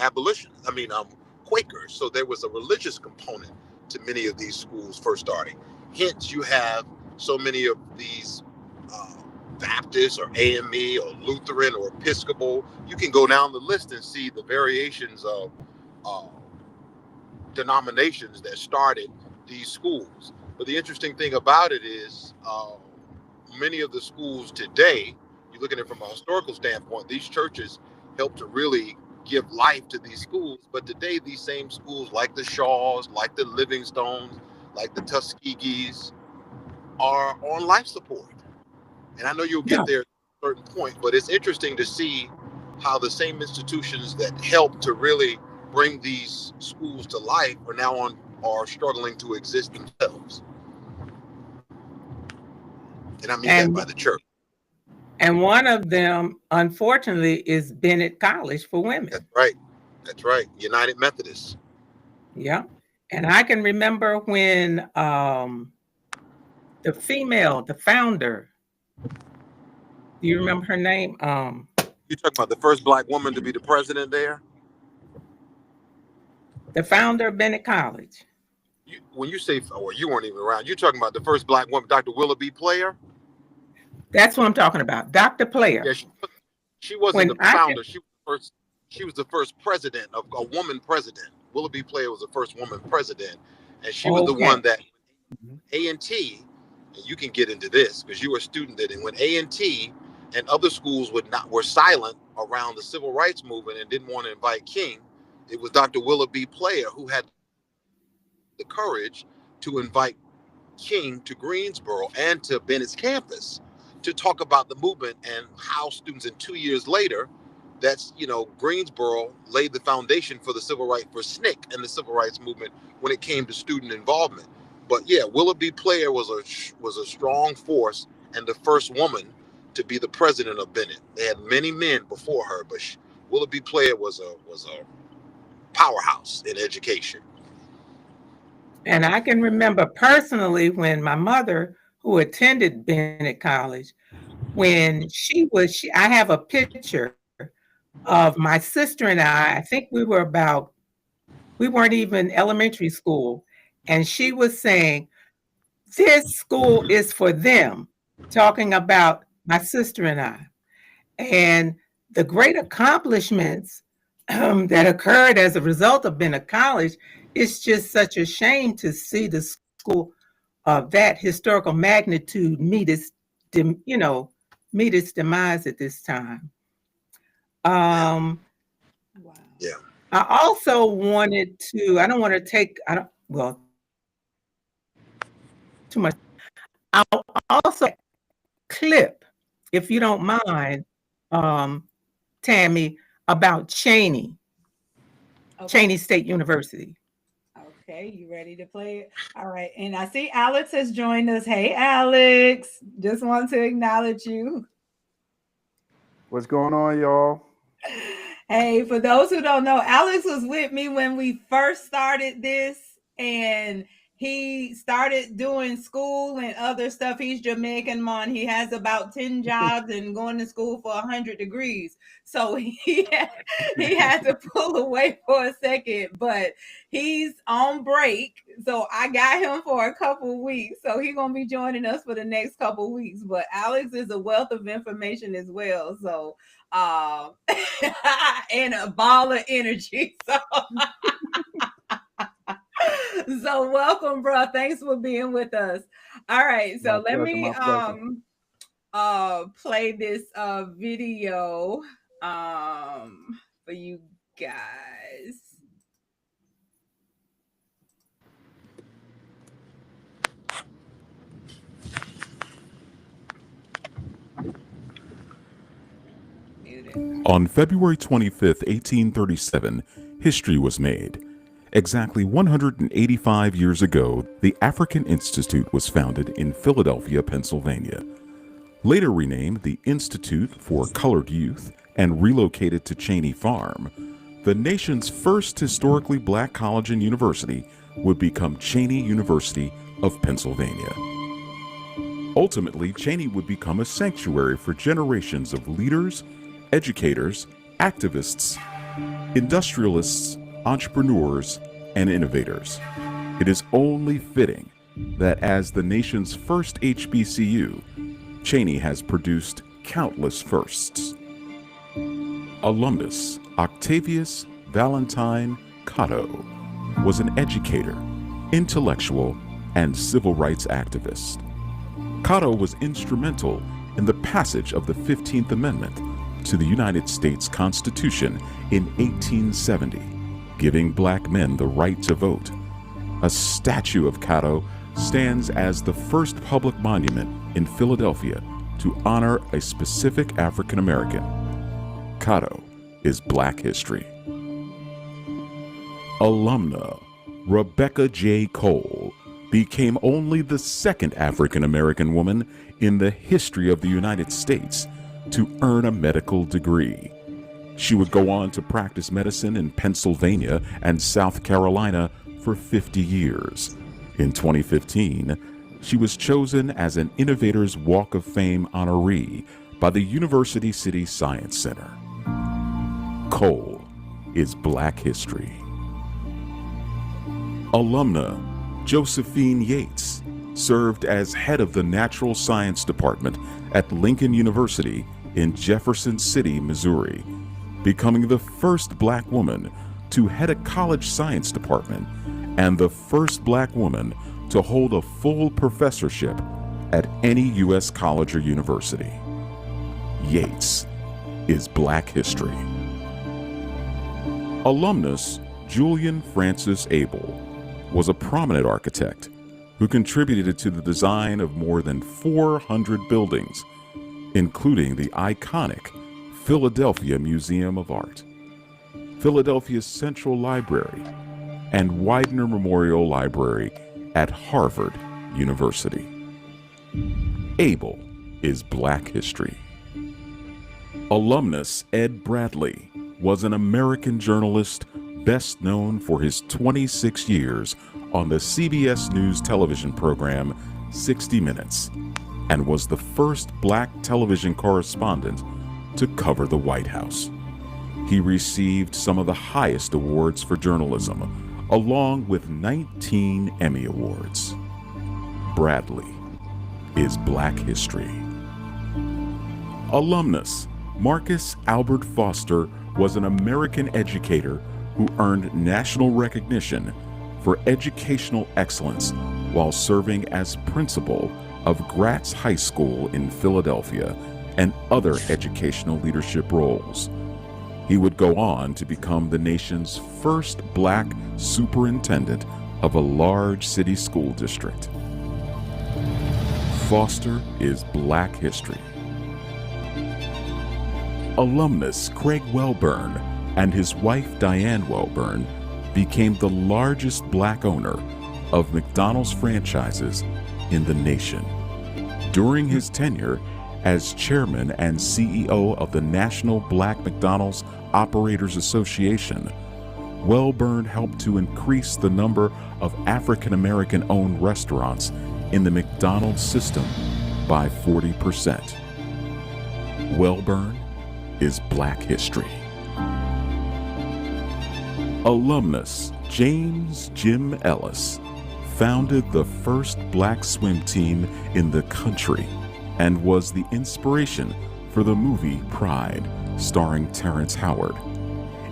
Quakers. So there was a religious component to many of these schools first starting. Hence, you have so many of these Baptist or AME or Lutheran or Episcopal. You can go down the list and see the variations of denominations that started these schools. But the interesting thing about it is many of the schools today, you look at it from a historical standpoint, these churches help to really give life to these schools. But today, these same schools, like the Shaws, like the Livingstones, like the Tuskegees, are on life support. And I know you'll get there at a certain point, but it's interesting to see how the same institutions that help to really bring these schools to life are struggling to exist themselves. And I mean that by the church. And one of them, unfortunately, is Bennett College for Women. That's right. That's right. United Methodists. Yeah. And I can remember when the founder, do you remember her name? You talking about the first black woman to be the president there? The founder of Bennett College. When you say, you weren't even around, you're talking about the first black woman, Dr. Willoughby Player? That's what I'm talking about. Dr. Player. Yeah, she wasn't the founder. She was the first president, a woman president. Willoughby Player was the first woman president. And she was the one that A&T, and you can get into this because you were a student then, and when A&T and other schools were silent around the civil rights movement and didn't want to invite King, it was Dr. Willoughby Player who had the courage to invite King to Greensboro and to Bennett's campus to talk about the movement and how students, and 2 years later, that's, Greensboro laid the foundation for the civil rights, for SNCC and the civil rights movement when it came to student involvement. But yeah, Willoughby Player was a strong force and the first woman to be the president of Bennett. They had many men before her, but Willoughby Player was a powerhouse in education. And I can remember personally when my mother, who attended Bennett College, when I have a picture of my sister and I think we weren't even elementary school. And she was saying, this school is for them, talking about my sister and I. And the great accomplishments that occurred as a result of Bennett College, it's just such a shame to see the school of that historical magnitude meet its demise at this time. Wow. Yeah. I also wanted to, I don't want to take, too much. I'll also clip, if you don't mind, Tammy, about Cheyney, Cheyney State University. Okay, you ready to play it? All right, and I see Alex has joined us. Hey, Alex, just want to acknowledge you. What's going on, y'all? Hey, for those who don't know, Alex was with me when we first started this, and he started doing school and other stuff. He's Jamaican man. He has about 10 jobs and going to school for 100 degrees. So he had to pull away for a second, but he's on break. So I got him for a couple weeks. So he's going to be joining us for the next couple weeks. But Alex is a wealth of information as well. So, and a ball of energy. So welcome, bro. Thanks for being with us. All right, so let me play this video for you guys. On February 25th, 1837, history was made. Exactly 185 years ago, the African Institute was founded in Philadelphia, Pennsylvania. Later renamed the Institute for Colored Youth and relocated to Cheyney Farm, the nation's first historically black college and university would become Cheyney University of Pennsylvania. Ultimately, Cheyney would become a sanctuary for generations of leaders, educators, activists, industrialists, entrepreneurs, and innovators. It is only fitting that as the nation's first HBCU, Cheyney has produced countless firsts. Alumnus Octavius Valentine Cotto was an educator, intellectual, and civil rights activist. Cotto was instrumental in the passage of the 15th Amendment to the United States Constitution in 1870, giving black men the right to vote. A statue of Cotto stands as the first public monument in Philadelphia to honor a specific African American. Cotto is Black history. Alumna Rebecca J. Cole became only the second African American woman in the history of the United States to earn a medical degree. She would go on to practice medicine in Pennsylvania and South Carolina for 50 years. In 2015, she was chosen as an Innovators Walk of Fame honoree by the University City Science Center. Cole is Black history. Alumna Josephine Yates served as head of the Natural Science Department at Lincoln University in Jefferson City, Missouri, becoming the first Black woman to head a college science department and the first Black woman to hold a full professorship at any U.S. college or university. Yates is Black history. Alumnus Julian Francis Abel was a prominent architect who contributed to the design of more than 400 buildings, including the iconic Philadelphia Museum of Art, Philadelphia's Central Library, and Widener Memorial Library at Harvard University. Abel is Black history. Alumnus Ed Bradley was an American journalist best known for his 26 years on the CBS News television program 60 Minutes, and was the first Black television correspondent to cover the White House. He received some of the highest awards for journalism, along with 19 Emmy Awards. Bradley is Black history. Alumnus Marcus Albert Foster was an American educator who earned national recognition for educational excellence while serving as principal of Gratz High School in Philadelphia and other educational leadership roles. He would go on to become the nation's first Black superintendent of a large city school district. Foster is Black history. Alumnus Craig Wellburn and his wife Diane Wellburn became the largest Black owner of McDonald's franchises in the nation. During his tenure as chairman and CEO of the National Black McDonald's Operators Association, Wellburn helped to increase the number of African American owned restaurants in the McDonald's system by 40%. Wellburn is Black history. Alumnus James Jim Ellis founded the first Black swim team in the country and was the inspiration for the movie Pride, starring Terrence Howard.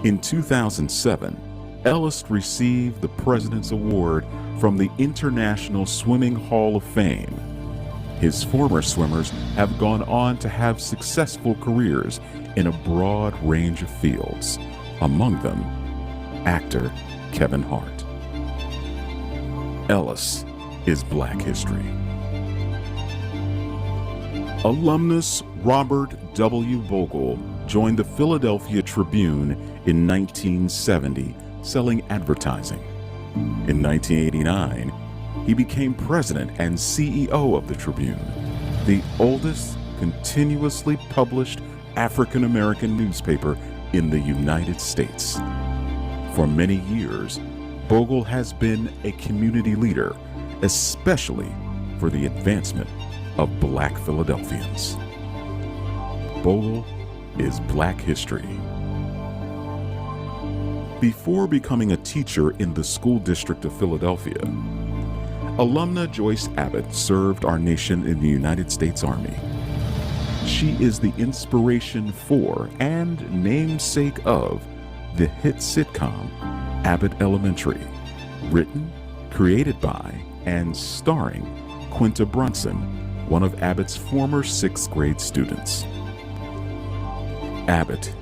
In 2007, Ellis received the President's Award from the International Swimming Hall of Fame. His former swimmers have gone on to have successful careers in a broad range of fields, among them actor Kevin Hart. Ellis is Black history. Alumnus Robert W. Bogle joined the Philadelphia Tribune in 1970, selling advertising. In 1989, he became president and CEO of the Tribune, the oldest continuously published African American newspaper in the United States. For many years, Bogle has been a community leader, especially for the advancement of Black Philadelphians. Bogle is Black history. Before becoming a teacher in the school district of Philadelphia, alumna Joyce Abbott served our nation in the United States Army. She is the inspiration for and namesake of the hit sitcom Abbott Elementary, written, created by, and starring Quinta Brunson, one of Abbott's former 6th grade students. Abbott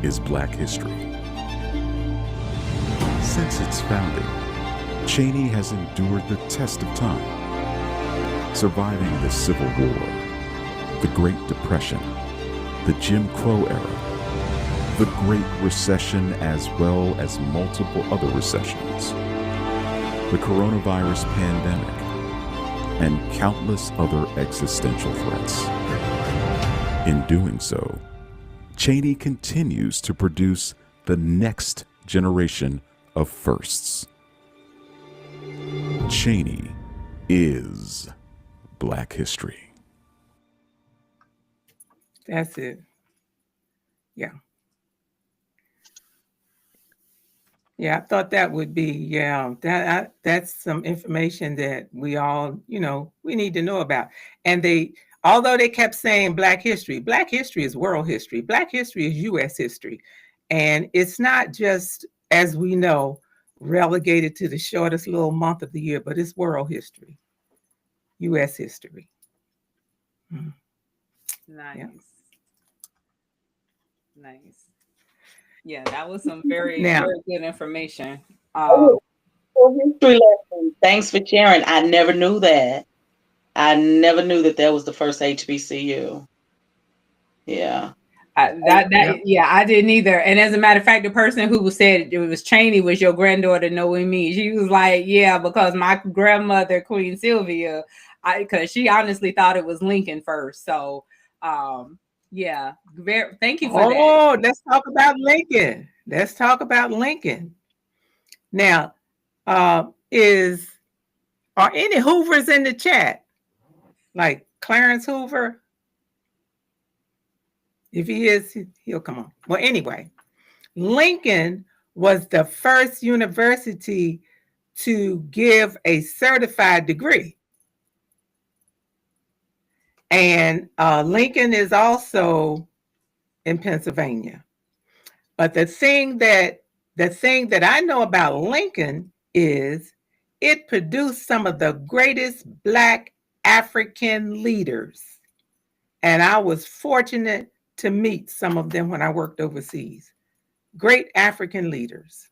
is Black history. Since its founding, Cheney has endured the test of time, surviving the Civil War, the Great Depression, the Jim Crow era, the Great Recession, as well as multiple other recessions, the coronavirus pandemic, and countless other existential threats. In doing so, Cheney continues to produce the next generation of firsts. Cheney is Black history. That's it. Yeah. Yeah, I thought that would be, that's some information that we all, we need to know about. And although they kept saying Black history is world history. Black history is U.S. history. And it's not just, as we know, relegated to the shortest little month of the year, but it's world history, U.S. history. Nice. Yeah. Nice. Yeah, that was some very, Now, very good information. History lesson. Thanks for sharing. I never knew that. I never knew that that was the first HBCU. Yeah. Yeah, I didn't either. And as a matter of fact, the person who said it was Cheney was your granddaughter knowing me. She was like, yeah, because my grandmother, Queen Sylvia, because she honestly thought it was Lincoln first. So yeah, thank you for that. oh, let's talk about Lincoln. Let's talk about Lincoln. Now, are any Hoovers in the chat? Like Clarence Hoover? If he is, he'll come on. Well, anyway, Lincoln was the first university to give a certified degree. And Lincoln is also in Pennsylvania. But the thing that I know about Lincoln is it produced some of the greatest Black African leaders. And I was fortunate to meet some of them when I worked overseas. Great African leaders.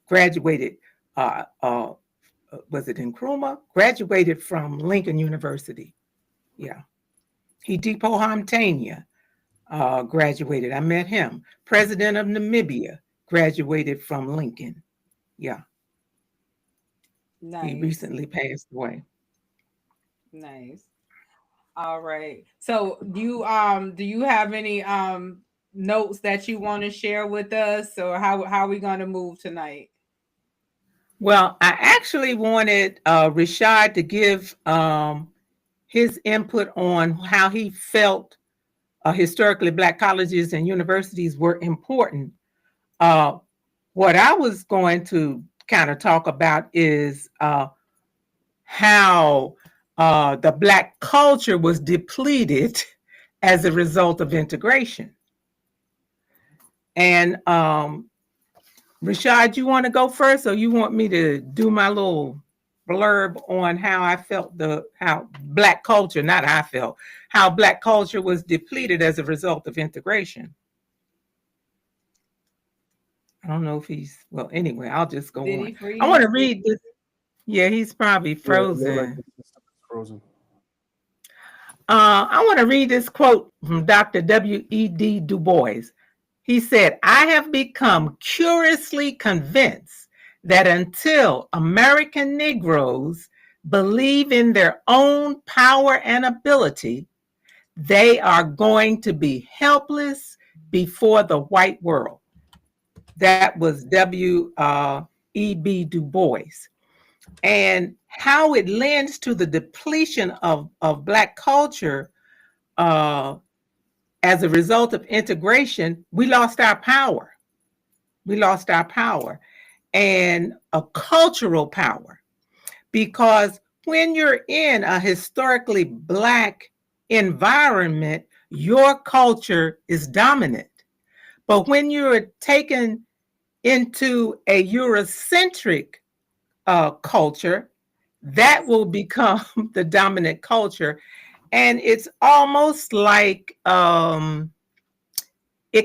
Graduated, was it Nkrumah? Graduated from Lincoln University. Yeah. Hidipo Hamtania graduated. I met him. President of Namibia graduated from Lincoln. Yeah. Nice. He recently passed away. Nice. All right. So do you have any notes that you want to share with us, or how are we going to move tonight? Well, I actually wanted Rashad to give his input on how he felt historically Black colleges and universities were important. What I was going to kind of talk about is how the Black culture was depleted as a result of integration. And Rashad, you want to go first, or you want me to do my little blurb on how I felt how Black culture, not I felt, how Black culture was depleted as a result of integration? I don't know if well, anyway, I'll just go on. I want to read this. Yeah, he's probably frozen. Frozen. I want to read this quote from Dr. W.E.D. Du Bois. He said, I have become curiously convinced that until American Negroes believe in their own power and ability, they are going to be helpless before the white world. That was W.E.B. Du Bois. And how it lends to the depletion of Black culture as a result of integration, we lost our power. We lost our power and a cultural power, because when you're in a historically Black environment, your culture is dominant. But when you're taken into a Eurocentric culture, that will become the dominant culture. And it's almost like it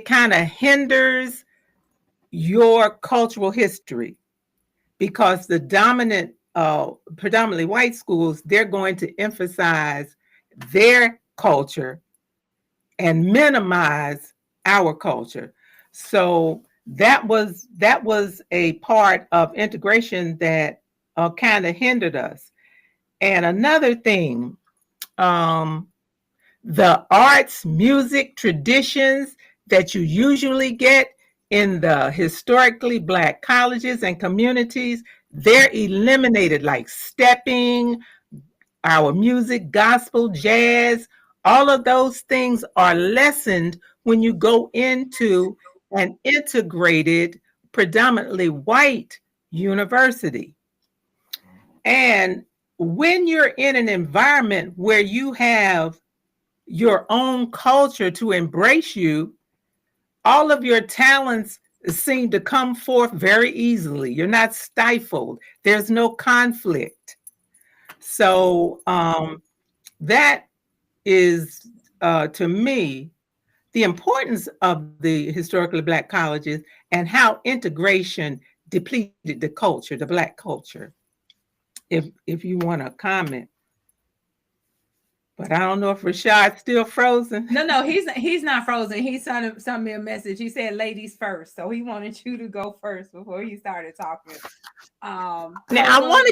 kind of hinders your cultural history, because the dominant, predominantly white schools, they're going to emphasize their culture and minimize our culture. So that was a part of integration that kind of hindered us. And another thing, the arts, music, traditions that you usually get in the historically Black colleges and communities, they're eliminated, like stepping, our music, gospel, jazz. All of those things are lessened when you go into an integrated, predominantly white university. And when you're in an environment where you have your own culture to embrace you, all of your talents seem to come forth very easily. You're not stifled. There's no conflict. So that is, to me, the importance of the historically Black colleges and how integration depleted the culture, the Black culture. If you want to comment. But I don't know if Rashad's still frozen. No, he's not frozen. He sent me a message. He said ladies first. So he wanted you to go first before he started talking. Now I want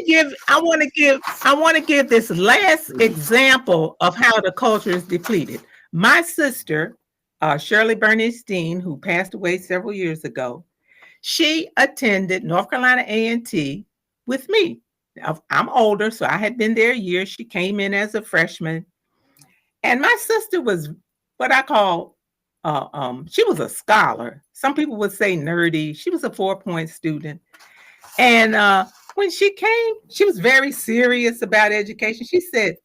to give this last example of how the culture is depleted. My sister, Shirley Bernstein, who passed away several years ago, she attended North Carolina A&T with me. I'm older, so I had been there a year. She came in as a freshman. And my sister was what I call, she was a scholar. Some people would say nerdy. She was a 4-point student. And when she came, she was very serious about education. She said,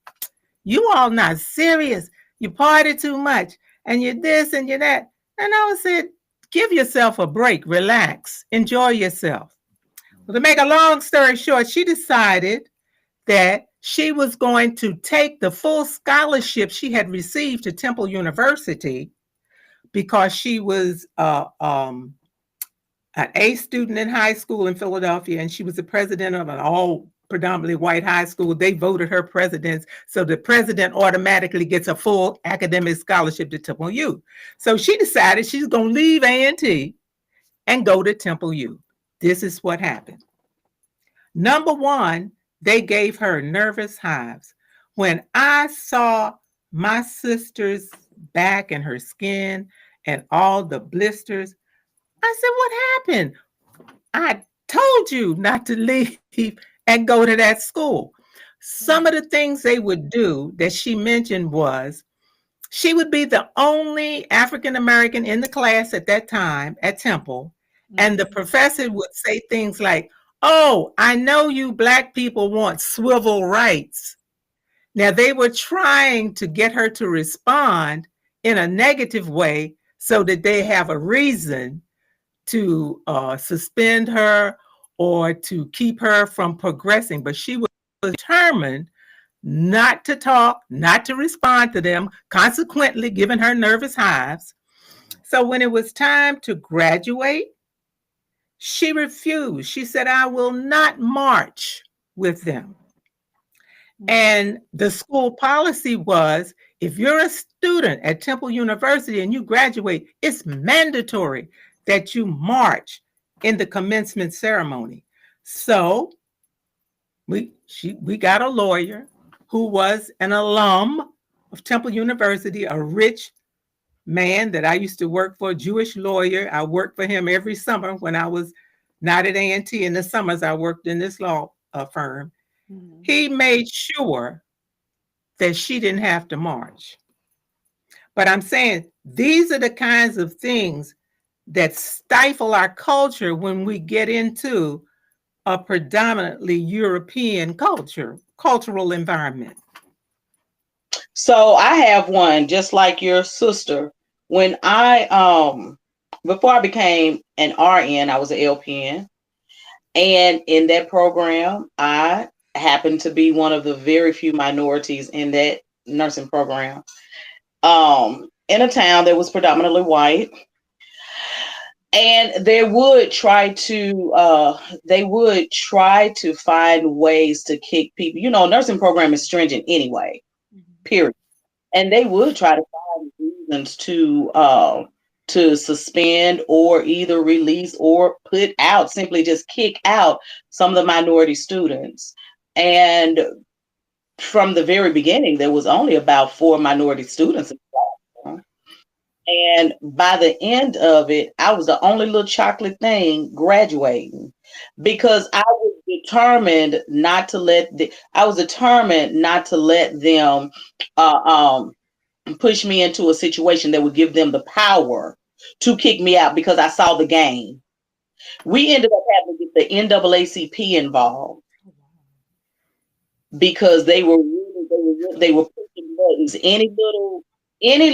"You all not serious. You party too much. And you're this and you're that." And I said, "Give yourself a break. Relax. Enjoy yourself." Well, to make a long story short, she decided that she was going to take the full scholarship she had received to Temple University because she was an A student in high school in Philadelphia, and she was the president of an all predominantly white high school. They voted her president, so the president automatically gets a full academic scholarship to Temple U. So she decided she's going to leave A&T and go to Temple U. This is what happened. Number one, they gave her nervous hives. When I saw my sister's back and her skin and all the blisters, I said, "What happened? I told you not to leave and go to that school." Some of the things they would do that she mentioned was she would be the only African American in the class at that time at Temple. And the professor would say things like, "Oh, I know you Black people want civil rights." Now, they were trying to get her to respond in a negative way so that they have a reason to suspend her or to keep her from progressing. But she was determined not to talk, not to respond to them, consequently giving her nervous hives. So when it was time to graduate, she refused. She said, "I will not march with them." And the school policy was, if you're a student at Temple University and you graduate, it's mandatory that you march in the commencement ceremony. So we got a lawyer who was an alum of Temple University, a rich man that I used to work for, a Jewish lawyer. I worked for him every summer when I was not at A&T. In the summers, I worked in this law firm. He made sure that she didn't have to march. But I'm saying these are the kinds of things that stifle our culture when we get into a predominantly European cultural environment. So I have one just like your sister. When before I became an RN, I was an LPN. And in that program, I happened to be one of the very few minorities in that nursing program. In a town that was predominantly white. And they would try to find ways to kick people. You know, nursing program is stringent anyway, period. And they would try to find reasons to suspend or either release or put out, simply just kick out some of the minority students. And from the very beginning, there was only about 4 minority students in the classroom. And by the end of it, I was the only little chocolate thing graduating because I was determined not to let them push me into a situation that would give them the power to kick me out because I saw the game. We ended up having to get the NAACP involved because they were pushing buttons. Any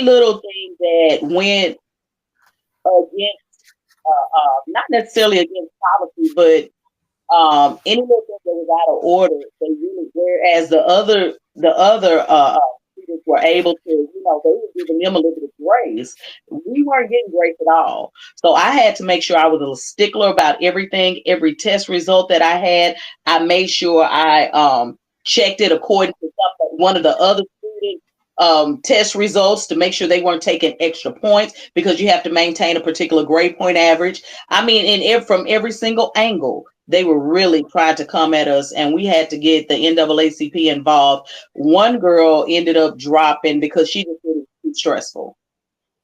little thing that went against, not necessarily against policy, but any little thing that was out of order, they really. Whereas the other students were able to, they were giving them a little bit of grace. We weren't getting grace at all. So I had to make sure I was a stickler about everything, every test result that I had. I made sure I checked it according to one of the other student test results to make sure they weren't taking extra points, because you have to maintain a particular grade point average. I mean, from every single angle, they were really trying to come at us, and we had to get the NAACP involved. One girl ended up dropping because she just did it too stressful.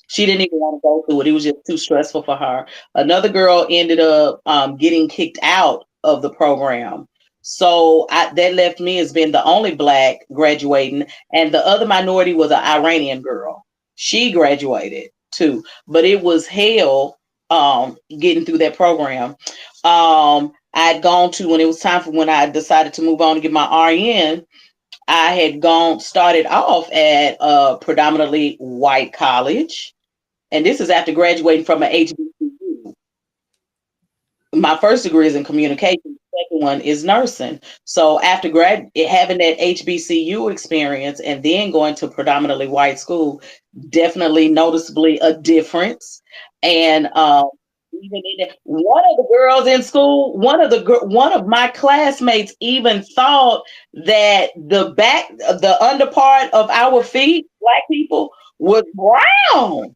She didn't even want to go through it. It was just too stressful for her. Another girl ended up getting kicked out of the program. So that left me as being the only Black graduating. And the other minority was an Iranian girl. She graduated too. But it was hell getting through that program. I'd gone to, when it was time for when I decided to move on to get my RN, I had started off at a predominantly white college. And this is after graduating from an HBCU. My first degree is in communication. The second one is nursing. So after having that HBCU experience and then going to predominantly white school, definitely noticeably a difference. And even one of the girls in school, one of my classmates even thought that the under part of our feet, Black people, was brown.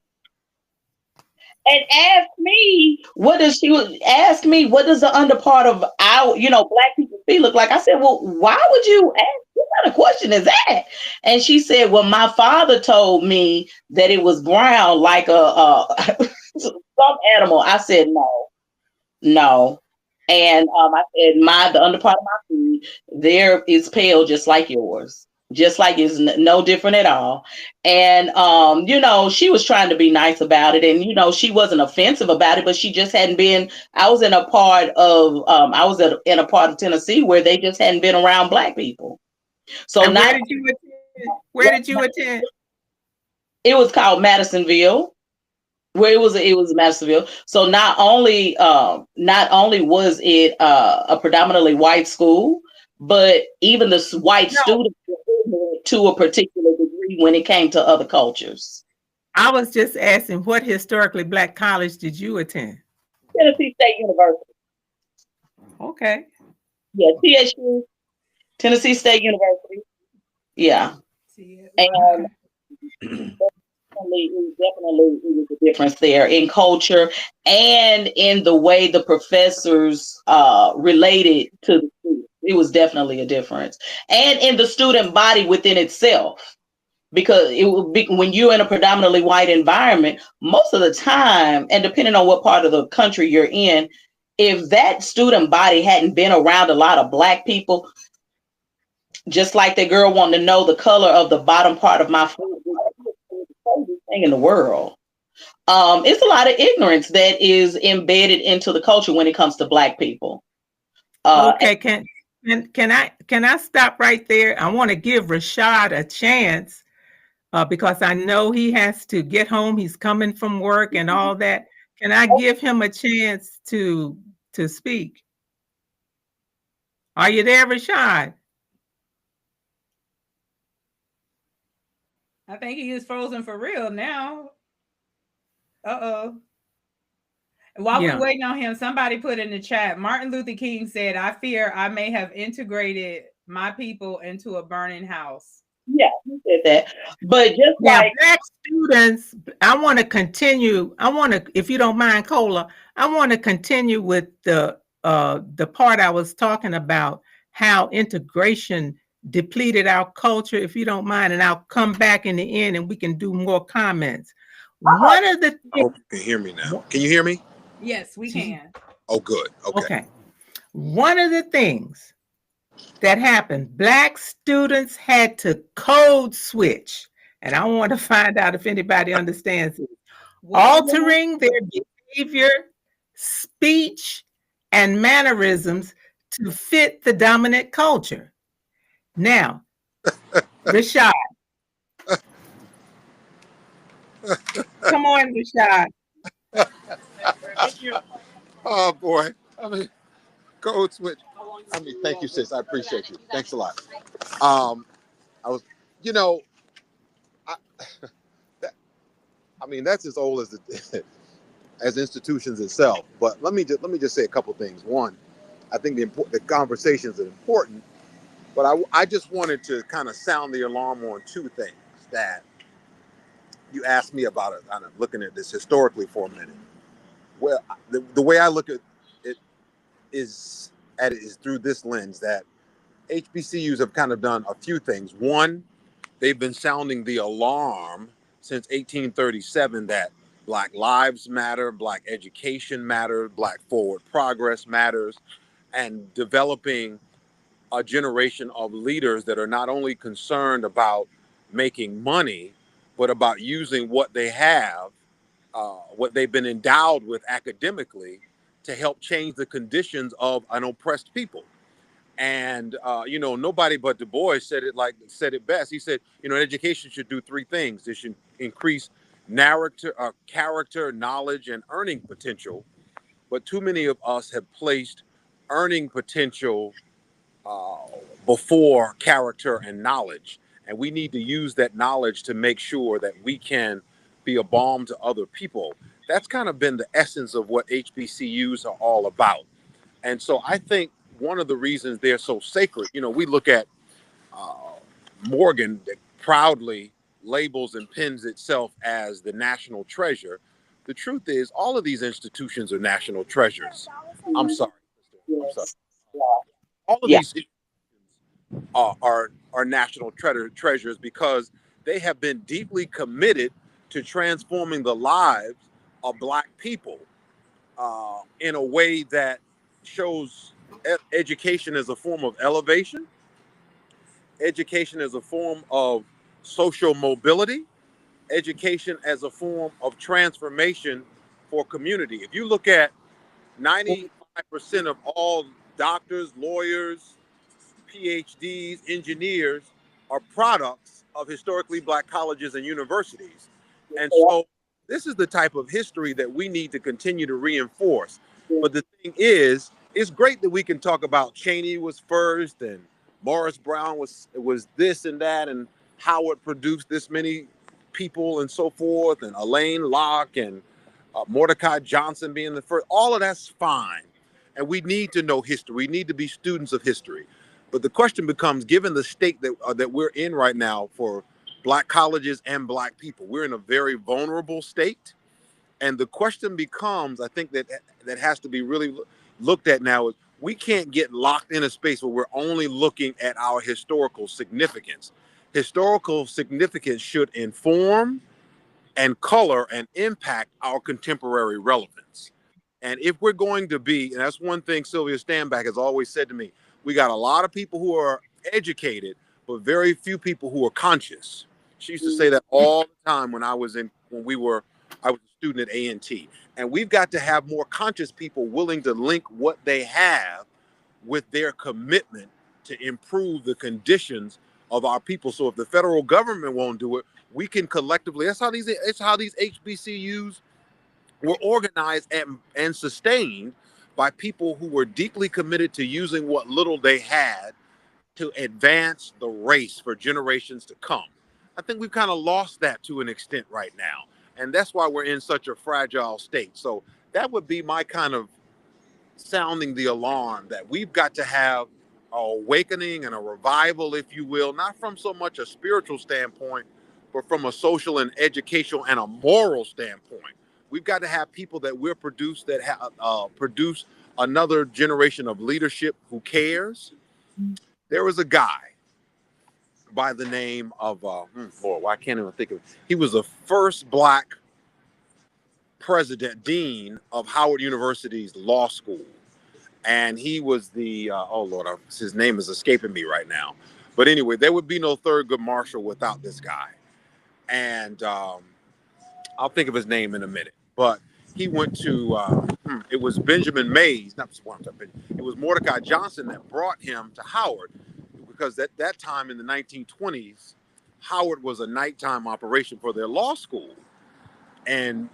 And asked me, what does the under part of our, Black people's feet look like? I said, well, why would you ask? What kind of question is that? And she said, well, my father told me that it was brown like a some animal. I said, no. And I said, the under part of my feet, there is pale just like yours. Just like it's no different at all. And, she was trying to be nice about it. And, she wasn't offensive about it, but she just hadn't been, I was in a part of Tennessee where they just hadn't been around Black people. So and where did you attend? It was called Madisonville, where it was Madisonville. So not only was it a predominantly white school, but even the white students to a particular degree when it came to other cultures. I was just asking, what historically Black college did you attend? Tennessee State University. Okay. Yeah, TSU, Tennessee State University. Yeah. And definitely it was a difference there in culture and in the way the professors related to the students. It was definitely a difference. And in the student body within itself. Because it would be, when you're in a predominantly white environment, most of the time, and depending on what part of the country you're in, if that student body hadn't been around a lot of Black people, just like the girl wanting to know the color of the bottom part of my foot, thing in the world. It's a lot of ignorance that is embedded into the culture when it comes to Black people. Okay, can I stop right there? I want to give Rashad a chance because I know he has to get home. He's coming from work and all that. Can I give him a chance to speak? Are you there, Rashad? I think he is frozen for real now. Uh-oh. While we're waiting on him, somebody put in the chat, Martin Luther King said, I fear I may have integrated my people into a burning house. Yeah, he said that. But just like Black students, I want to continue. If you don't mind, Cola, I want to continue with the part I was talking about, how integration depleted our culture, if you don't mind, and I'll come back in the end and we can do more comments. One of the I hope you can hear me now. Can you hear me? Yes, we can. Oh, good. Okay. One of the things that happened, Black students had to code switch, and I want to find out if anybody understands it. Altering their behavior, speech, and mannerisms to fit the dominant culture. Now, Rashad. Come on, Rashad. Oh boy. Code switch. Thank you, sis. I appreciate you. Thanks a lot. I mean, that's as old as the, as institutions itself. But let me just say a couple things. One, I think the conversations are important, but I just wanted to kind of sound the alarm on two things that you asked me about. It, kind of looking at this historically for a minute. Well, the way I look at it is through this lens that HBCUs have kind of done a few things. One, they've been sounding the alarm since 1837 that Black lives matter, Black education matters, Black forward progress matters, and developing a generation of leaders that are not only concerned about making money, but about using what they have, what they've been endowed with academically, to help change the conditions of an oppressed people. And you know, nobody but Du Bois said it best. He said, you know, education should do three things. It should increase character, knowledge, and earning potential. But too many of us have placed earning potential uh, before character and knowledge, and we need to use that knowledge to make sure that we can be a balm to other people. That's kind of been the essence of what HBCUs are all about. And so I think one of the reasons they're so sacred, you know, we look at uh, Morgan that proudly labels and pins itself as the national treasure. The truth is, all of these institutions are national treasures. I'm sorry. I'm sorry. Yes. All of Yeah. these are national treasures because they have been deeply committed to transforming the lives of Black people in a way that shows education as a form of elevation, education as a form of social mobility, education as a form of transformation for community. If you look at 95% of all doctors, lawyers, PhDs, engineers are products of historically Black colleges and universities. And so this is the type of history that we need to continue to reinforce. But the thing is, it's great that we can talk about Cheney was first and Morris Brown was this and that, and Howard produced this many people and so forth, and Elaine Locke and Mordecai Johnson being the first. All of that's fine. And we need to know history. We need to be students of history. But the question becomes, given the state that we're in right now for Black colleges and Black people, we're in a very vulnerable state. And the question becomes, I think that has to be really looked at now, is we can't get locked in a space where we're only looking at our historical significance. Historical significance should inform and color and impact our contemporary relevance. And if we're going to be, and that's one thing Sylvia Stanback has always said to me, we got a lot of people who are educated, but very few people who are conscious. She used to say that all the time when I was a student at A&T. And we've got to have more conscious people willing to link what they have with their commitment to improve the conditions of our people. So if the federal government won't do it, we can collectively. It's how these HBCUs were organized and sustained by people who were deeply committed to using what little they had to advance the race for generations to come. I think we've kind of lost that to an extent right now. And that's why we're in such a fragile state. So that would be my kind of sounding the alarm that we've got to have a awakening and a revival, if you will, not from so much a spiritual standpoint, but from a social and educational and a moral standpoint. We've got to have people that we're produced that produce another generation of leadership who cares. There was a guy by the name of, Lord, I can't even think of it. He was the first Black dean of Howard University's law school. And he was the, his name is escaping me right now. But anyway, there would be no Thurgood Marshall without this guy. And I'll think of his name in a minute. But he went to, it was Benjamin Mays, it was Mordecai Johnson that brought him to Howard, because at that time in the 1920s, Howard was a nighttime operation for their law school. And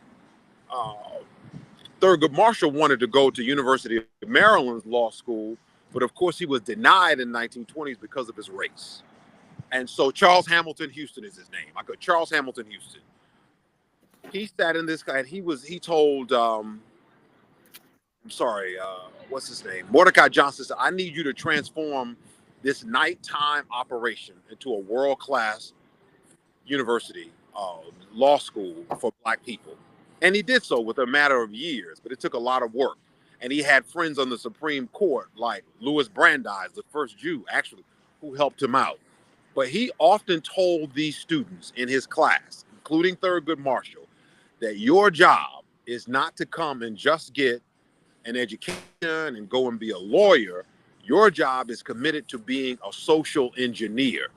Thurgood Marshall wanted to go to University of Maryland's law school, but of course he was denied in the 1920s because of his race. And so Charles Hamilton Houston is his name. Charles Hamilton Houston. he sat in this guy and he told I'm sorry, what's his name? Mordecai Johnson said, I need you to transform this nighttime operation into a world-class university, law school for Black people. And he did so with a matter of years, but it took a lot of work. And he had friends on the Supreme Court, like Louis Brandeis, the first Jew, actually, who helped him out. But he often told these students in his class, including Thurgood Marshall, that your job is not to come and just get an education and go and be a lawyer. Your job is committed to being a social engineer,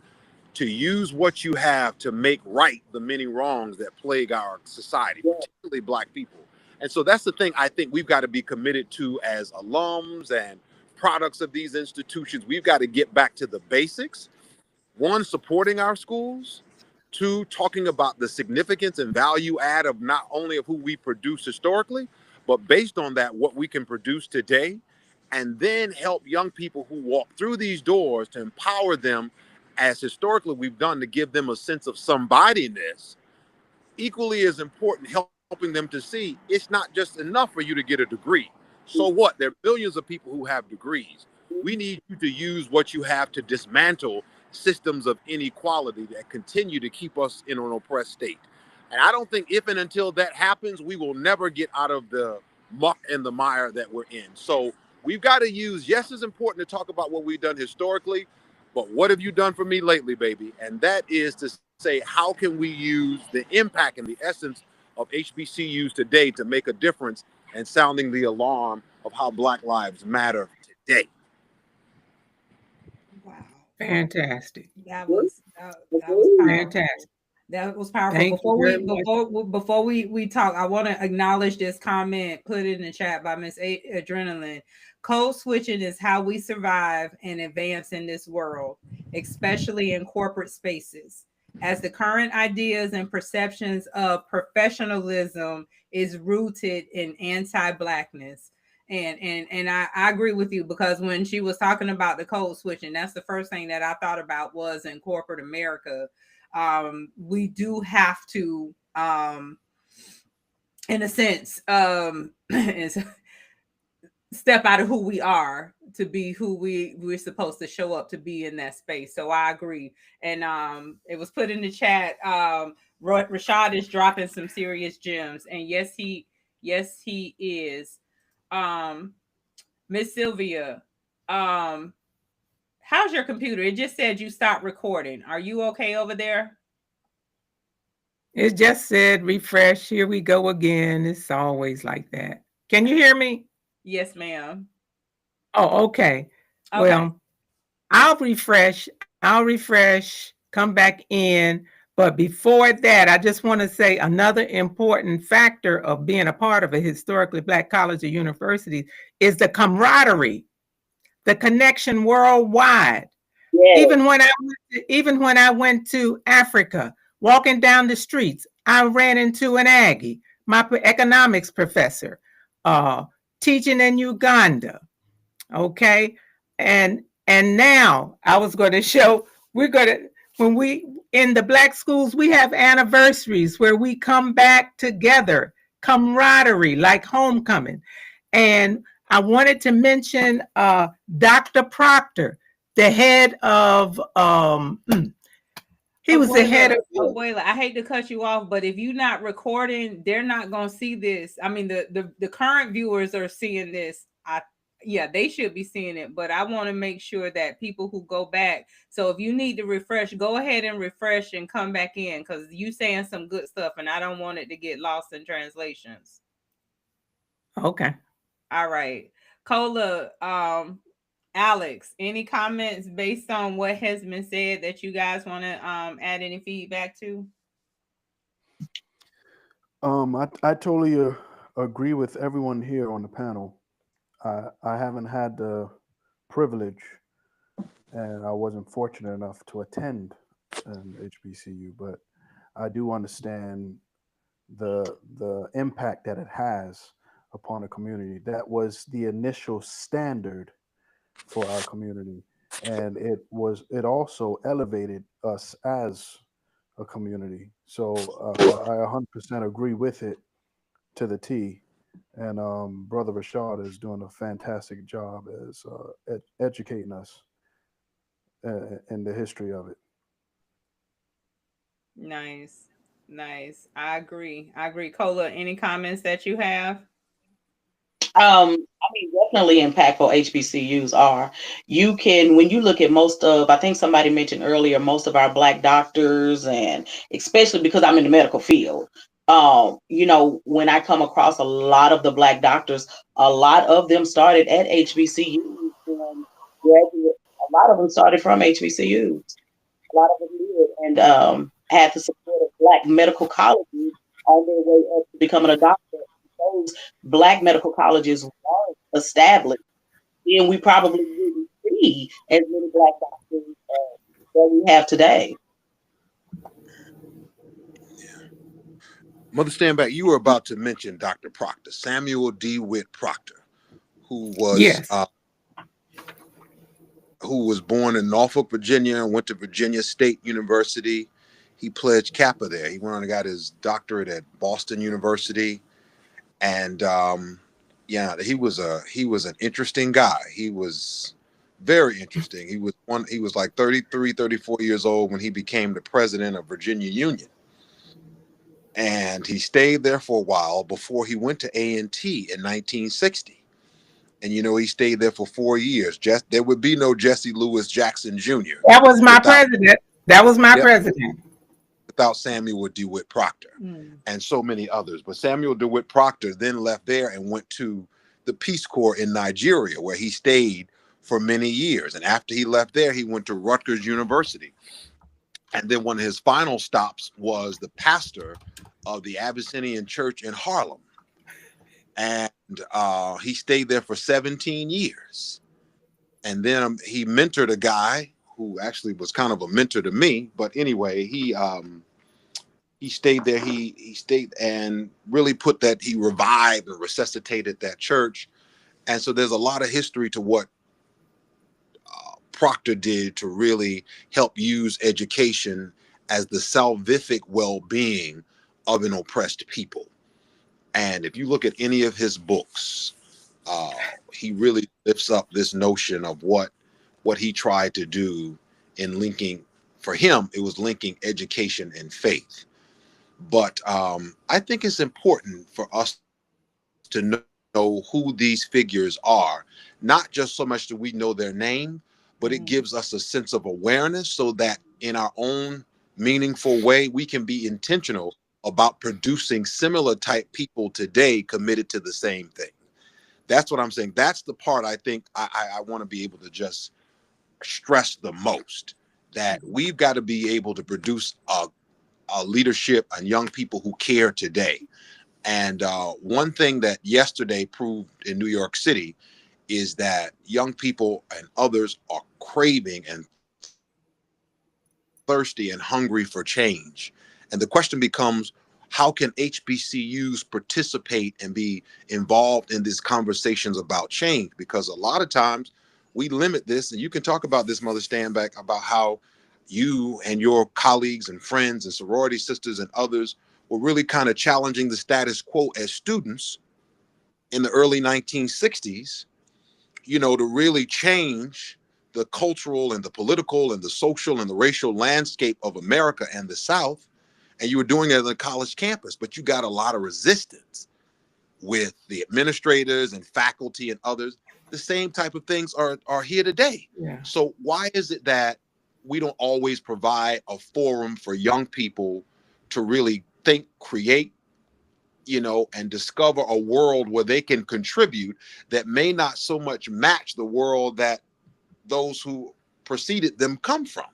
to use what you have to make right the many wrongs that plague our society, particularly Black people. And so that's the thing I think we've got to be committed to as alums and products of these institutions. We've got to get back to the basics. One, supporting our schools. Two, talking about the significance and value add of not only of who we produce historically, but based on that, what we can produce today, and then help young people who walk through these doors to empower them as historically we've done, to give them a sense of somebodyness. Equally as important, helping them to see it's not just enough for you to get a degree. So what? There are billions of people who have degrees. We need you to use what you have to dismantle systems of inequality that continue to keep us in an oppressed state. And I don't think if and until that happens, we will never get out of the muck and the mire that we're in. So we've got to use, yes, it's important to talk about what we've done historically, but what have you done for me lately, baby? And that is to say, how can we use the impact and the essence of HBCUs today to make a difference and sounding the alarm of how Black lives matter today? Wow. Fantastic. That was powerful. Fantastic. That was powerful. Thank you very much. Before we talk, I want to acknowledge this comment put in the chat by Miss Adrenaline. Code switching is how we survive and advance in this world, especially in corporate spaces, as the current ideas and perceptions of professionalism is rooted in anti-Blackness. And I agree with you, because when she was talking about the code switching, that's the first thing that I thought about was in corporate America. We do have to, in a sense, step out of who we are to be who we're supposed to show up to be in that space. So I agree. And it was put in the chat. Rashad is dropping some serious gems, and yes, he is. Miss Sylvia, how's your computer? It just said you stopped recording. Are you okay over there? It just said refresh. Here we go again. It's always like that. Can you hear me? Yes, ma'am. Oh, okay. Well, I'll refresh, come back in. But before that, I just want to say another important factor of being a part of a historically Black college or university is the camaraderie, the connection worldwide. Yes. Even when I went to Africa, walking down the streets, I ran into an Aggie, my economics professor, teaching in Uganda. Okay. And now I was going to show, when we, in the Black schools, we have anniversaries where we come back together, camaraderie, like homecoming. And I wanted to mention Dr. Proctor, the head of, he was the head of. Abuela, I hate to cut you off, but if you're not recording, they're not going to see this. I mean, the current viewers are seeing this. Yeah, they should be seeing it, but I want to make sure that people who go back. So if you need to refresh, go ahead and refresh and come back in, because you saying some good stuff, and I don't want it to get lost in translations. Okay. All right, Cola. Alex, any comments based on what has been said that you guys want to add any feedback to? I totally agree with everyone here on the panel. I haven't had the privilege, and I wasn't fortunate enough to attend an HBCU, but I do understand the impact that it has upon a community. That was the initial standard for our community, and it also elevated us as a community. So I 100% agree with it to the T. And Brother Rashad is doing a fantastic job as educating us in the history of it. Nice. Nice. I agree. I agree. Cola, any comments that you have? I mean, definitely impactful HBCUs are. You can, when you look at most of, I think somebody mentioned earlier, most of our Black doctors, and especially because I'm in the medical field, when I come across a lot of the Black doctors, a lot of them started at HBCUs, and graduate, a lot of them started from HBCUs. A lot of them did, and had the support of Black medical colleges on their way up to becoming a doctor. Those Black medical colleges weren't established, then we probably wouldn't see as many Black doctors that we have today. Mother Standback, you were about to mention Dr. Proctor, Samuel DeWitt Proctor, who was Yes. born in Norfolk, Virginia, and went to Virginia State University. He pledged Kappa there. He went on and got his doctorate at Boston University, and he was an interesting guy. He was very interesting. He was like 33, 34 years old when he became the president of Virginia Union. And he stayed there for a while before he went to A&T in 1960. And he stayed there for 4 years. There would be no Jesse Lewis Jackson Jr. That was my without president. That was my yep, president. without Samuel DeWitt Proctor and so many others. But Samuel DeWitt Proctor then left there and went to the Peace Corps in Nigeria, where he stayed for many years. And after he left there, he went to Rutgers University. And then one of his final stops was the pastor of the Abyssinian Church in Harlem. And he stayed there for 17 years. And then he mentored a guy who actually was kind of a mentor to me. But anyway, he stayed there. He stayed and really he revived and resuscitated that church. And so there's a lot of history to what Proctor did to really help use education as the salvific well-being of an oppressed people. And if you look at any of his books, he really lifts up this notion of what he tried to do in linking. For him, it was linking education and faith. But I think it's important for us to know who these figures are, not just so much that we know their name, but it gives us a sense of awareness so that in our own meaningful way, we can be intentional about producing similar type people today committed to the same thing. That's what I'm saying. That's the part I think I want to be able to just stress the most, that we've got to be able to produce a leadership and young people who care today. And one thing that yesterday proved in New York City is that young people and others are craving and thirsty and hungry for change. And the question becomes, how can HBCUs participate and be involved in these conversations about change? Because a lot of times we limit this, and you can talk about this, Mother Standback, about how you and your colleagues and friends and sorority sisters and others were really kind of challenging the status quo as students in the early 1960s, to really change the cultural and the political and the social and the racial landscape of America and the South. And you were doing it on the college campus, but you got a lot of resistance with the administrators and faculty and others. The same type of things are here today. Yeah. So why is it that we don't always provide a forum for young people to really think, create, and discover a world where they can contribute that may not so much match the world that those who preceded them come from?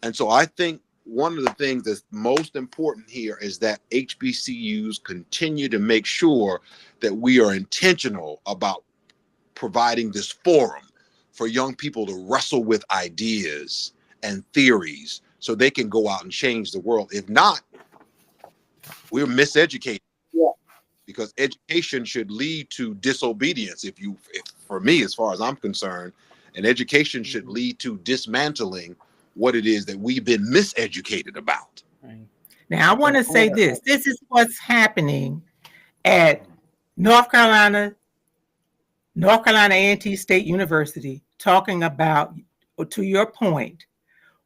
And so I think one of the things that's most important here is that HBCUs continue to make sure that we are intentional about providing this forum for young people to wrestle with ideas and theories so they can go out and change the world. If not, we're miseducated. Yeah. Because education should lead to disobedience. For me, as far as I'm concerned, and education should lead to dismantling what it is that we've been miseducated about. Right. Now, I want to say this. This is what's happening at North Carolina A&T State University, talking about, to your point,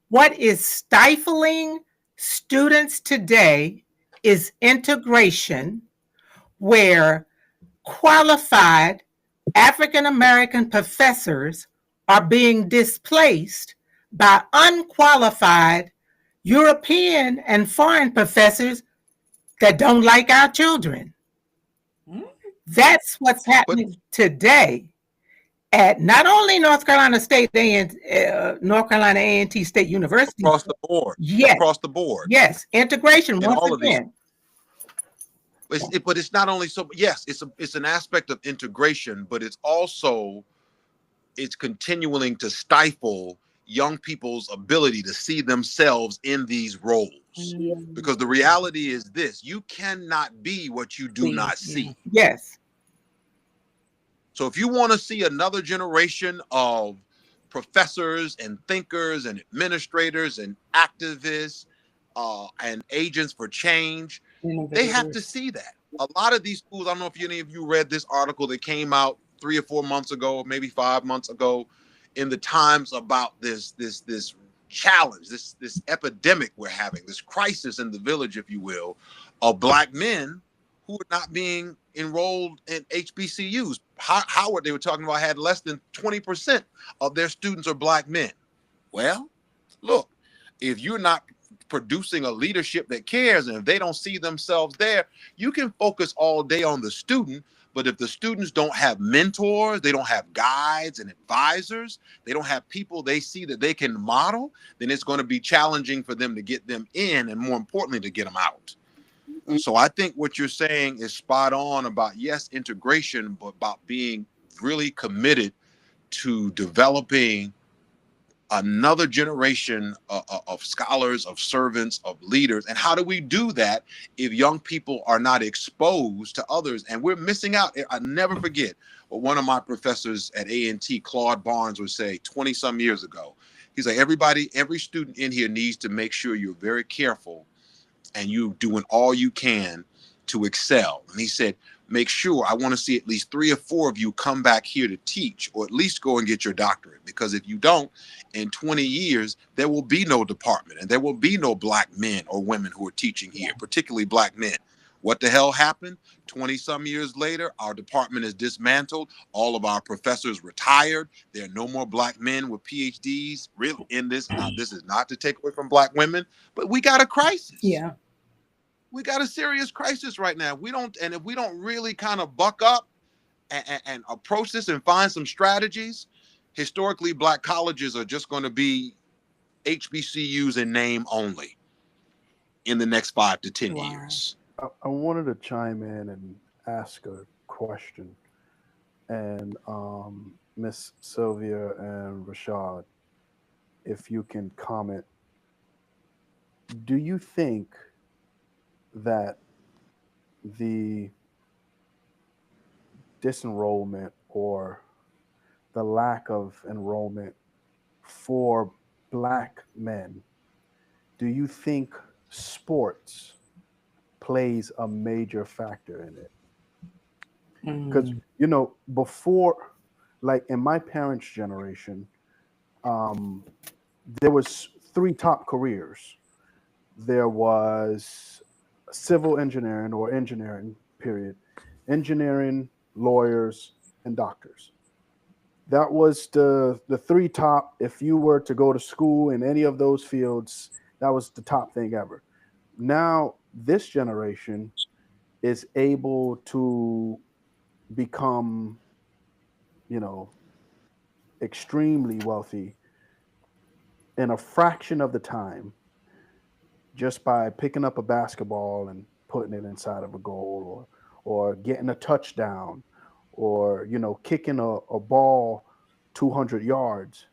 what is stifling students today is integration, where qualified African American professors are being displaced by unqualified European and foreign professors that don't like our children. That's what's happening today at not only North Carolina A&T State University. Across the board. Yes. Across the board. Yes. Integration, in once all again. Of these. But it's not only so. Yes, it's an aspect of integration, but it's continuing to stifle young people's ability to see themselves in these roles. Yeah. Because the reality is this: you cannot be what you do not see. Yes. So if you want to see another generation of professors and thinkers and administrators and activists and agents for change, they have to see that. A lot of these schools, I don't know if any of you read this article that came out 3 or 4 months ago, maybe 5 months ago, in the Times about this challenge, this epidemic we're having, this crisis in the village, if you will, of Black men who are not being enrolled in HBCUs. Howard, they were talking about, had less than 20% of their students are Black men. Well, look, if you're not producing a leadership that cares, and if they don't see themselves there, you can focus all day on the student. But if the students don't have mentors, they don't have guides and advisors, they don't have people they see that they can model, then it's going to be challenging for them to get them in, and more importantly, to get them out. So I think what you're saying is spot on about, yes, integration, but about being really committed to developing another generation of scholars, of servants, of leaders. And how do we do that if young people are not exposed to others? And we're missing out. I never forget what one of my professors at A&T, Claude Barnes, would say 20 some years ago. He's like, every student in here needs to make sure you're very careful and you doing all you can to excel. And he said, make sure, I want to see at least 3 or 4 of you come back here to teach, or at least go and get your doctorate. Because if you don't, in 20 years, there will be no department, and there will be no Black men or women who are teaching here, particularly Black men. What the hell happened? 20 some years later, our department is dismantled. All of our professors retired. There are no more Black men with PhDs really in this. Now, this is not to take away from Black women, but we got a crisis. Yeah. We got a serious crisis right now. If we don't really kind of buck up and approach this and find some strategies, historically Black colleges are just going to be HBCUs in name only in the next 5 to 10 years. I wanted to chime in and ask a question. And Miss Sylvia and Rashad, if you can comment, do you think that the disenrollment or the lack of enrollment for Black men, do you think sports plays a major factor in it? Because, you know, before, like in my parents' generation, there was 3 top careers. There was civil engineering, or engineering, period. Engineering, lawyers, and doctors. That was the 3 top. If you were to go to school in any of those fields, that was the top thing ever. Now, this generation is able to become, you know, extremely wealthy in a fraction of the time, just by picking up a basketball and putting it inside of a goal, or getting a touchdown, or, you know, kicking a ball 200 yards.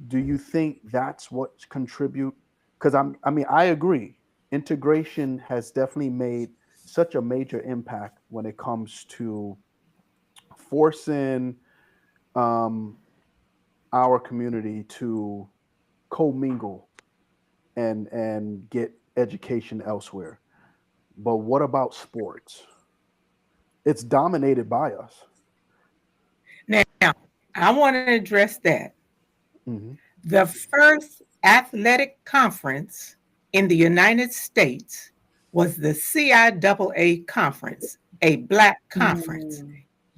Do you think that's what contribute? Because I agree. Integration has definitely made such a major impact when it comes to forcing our community to commingle and get education elsewhere. But what about sports? It's dominated by us. Now, I want to address that. Mhm. The first athletic conference in the United States was the CIAA conference, a Black conference.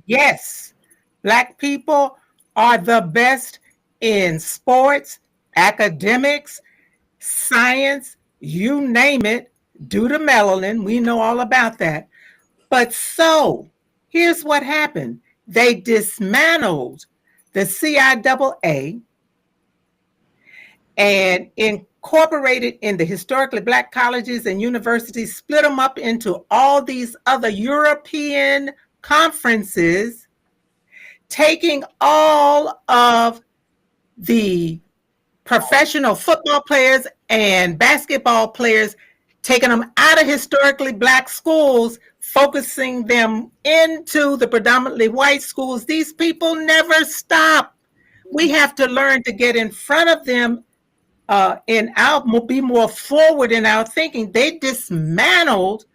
Yes, Black people are the best in sports, academics, science, you name it, due to melanin. We know all about that. But so here's what happened. They dismantled the CIAA and incorporated in the historically Black colleges and universities, split them up into all these other European conferences, taking all of the professional football players and basketball players, taking them out of historically Black schools, focusing them into the predominantly white schools. These people never stop. We have to learn to get in front of them be more forward in our thinking. They dismantled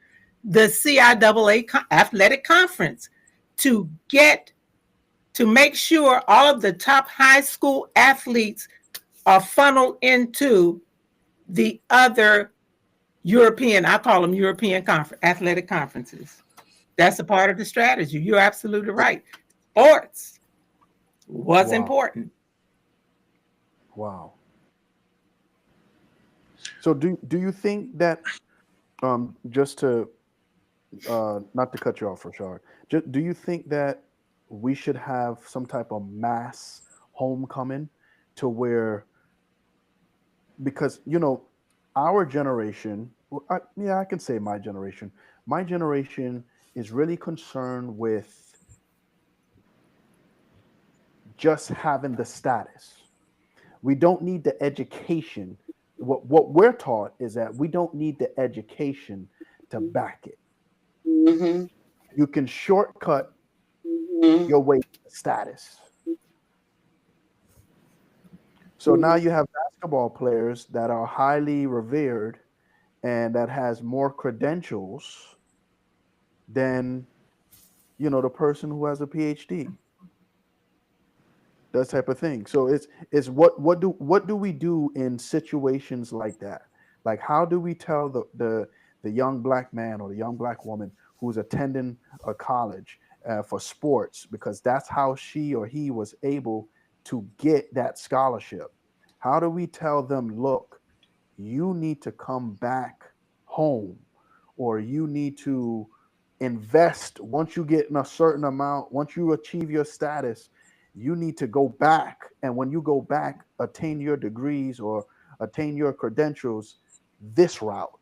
the CIAA athletic conference to make sure all of the top high school athletes are funneled into the other European, I call them European athletic conferences. That's a part of the strategy. You're absolutely right. Sports was important. Wow. So do you think that just to not to cut you off, Rashard, do you think that we should have some type of mass homecoming to where, because our generation, I can say my generation is really concerned with just having the status. We don't need the education. What we're taught is that we don't need the education to back it. Mm-hmm. You can shortcut your way to status. So now you have basketball players that are highly revered and that has more credentials than the person who has a PhD. That type of thing. So it's what do we do in situations like that? Like, how do we tell the young Black man or the young Black woman who's attending a college for sports, because that's how she or he was able to get that scholarship? How do we tell them, look, you need to come back home, or you need to invest once you get in a certain amount, once you achieve your status, you need to go back, and when you go back, attain your degrees or attain your credentials this route?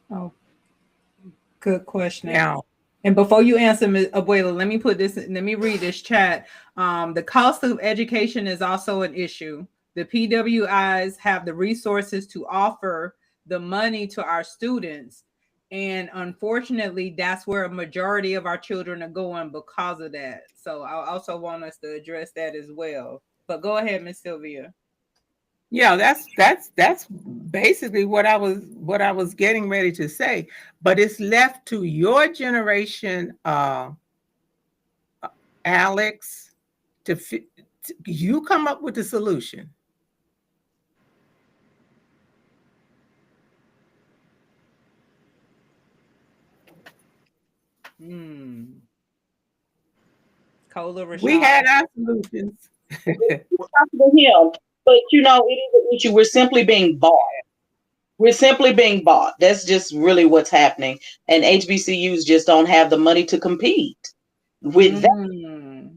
Oh, good question. Now, and before you answer, Ms. Abuela, let me read this chat. The cost of education is also an issue. The PWIs have the resources to offer the money to our students. And unfortunately, that's where a majority of our children are going because of that. So I also want us to address that as well. But go ahead, Ms. Sylvia. Yeah, that's basically what I was getting ready to say. But it's left to your generation, Alex, you come up with the solution. Cola Rashad. We had our solutions. Him, but it is an issue. We're simply being bought. We're simply being bought. That's just really what's happening. And HBCUs just don't have the money to compete with that.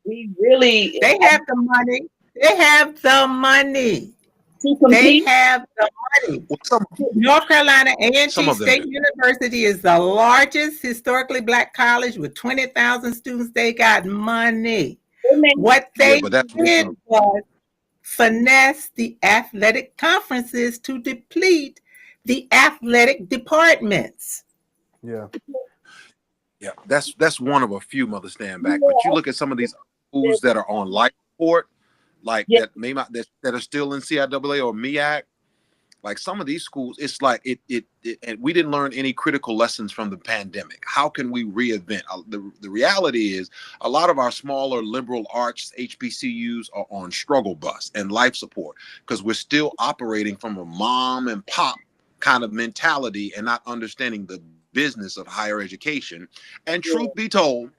They have the money. They have the money. They have the money. North Carolina A&T State University is the largest historically Black college with 20,000 students. They got money. What they did was finesse the athletic conferences to deplete the athletic departments. Yeah, that's one of a few, Mother Stand Back. But you look at some of these schools that are on life support, like Yeah. that may not that are still in CIAA or MEAC. Like some of these schools, it's like it and we didn't learn any critical lessons from the pandemic. How can we reinvent? The reality is a lot of our smaller liberal arts HBCUs are on struggle bus and life support because we're still operating from a mom and pop kind of mentality and not understanding the business of higher education. And truth be told,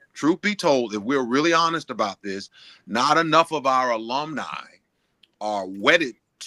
if we're really honest about this, not enough of our alumni are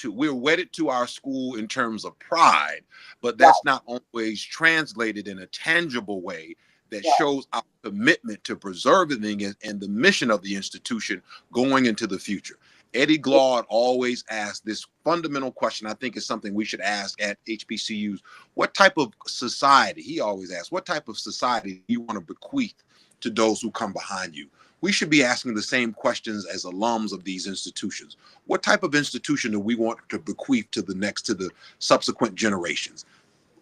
we're wedded to our school in terms of pride, but that's not always translated in a tangible way that shows our commitment to preserving it and the mission of the institution going into the future. Eddie Glaude always asks this fundamental question. I think is something we should ask at HBCUs. What type of society, he always asks, what type of society do you want to bequeath to those who come behind you? We should be asking the same questions as alums of these institutions. What type of institution do we want to bequeath to the subsequent generations?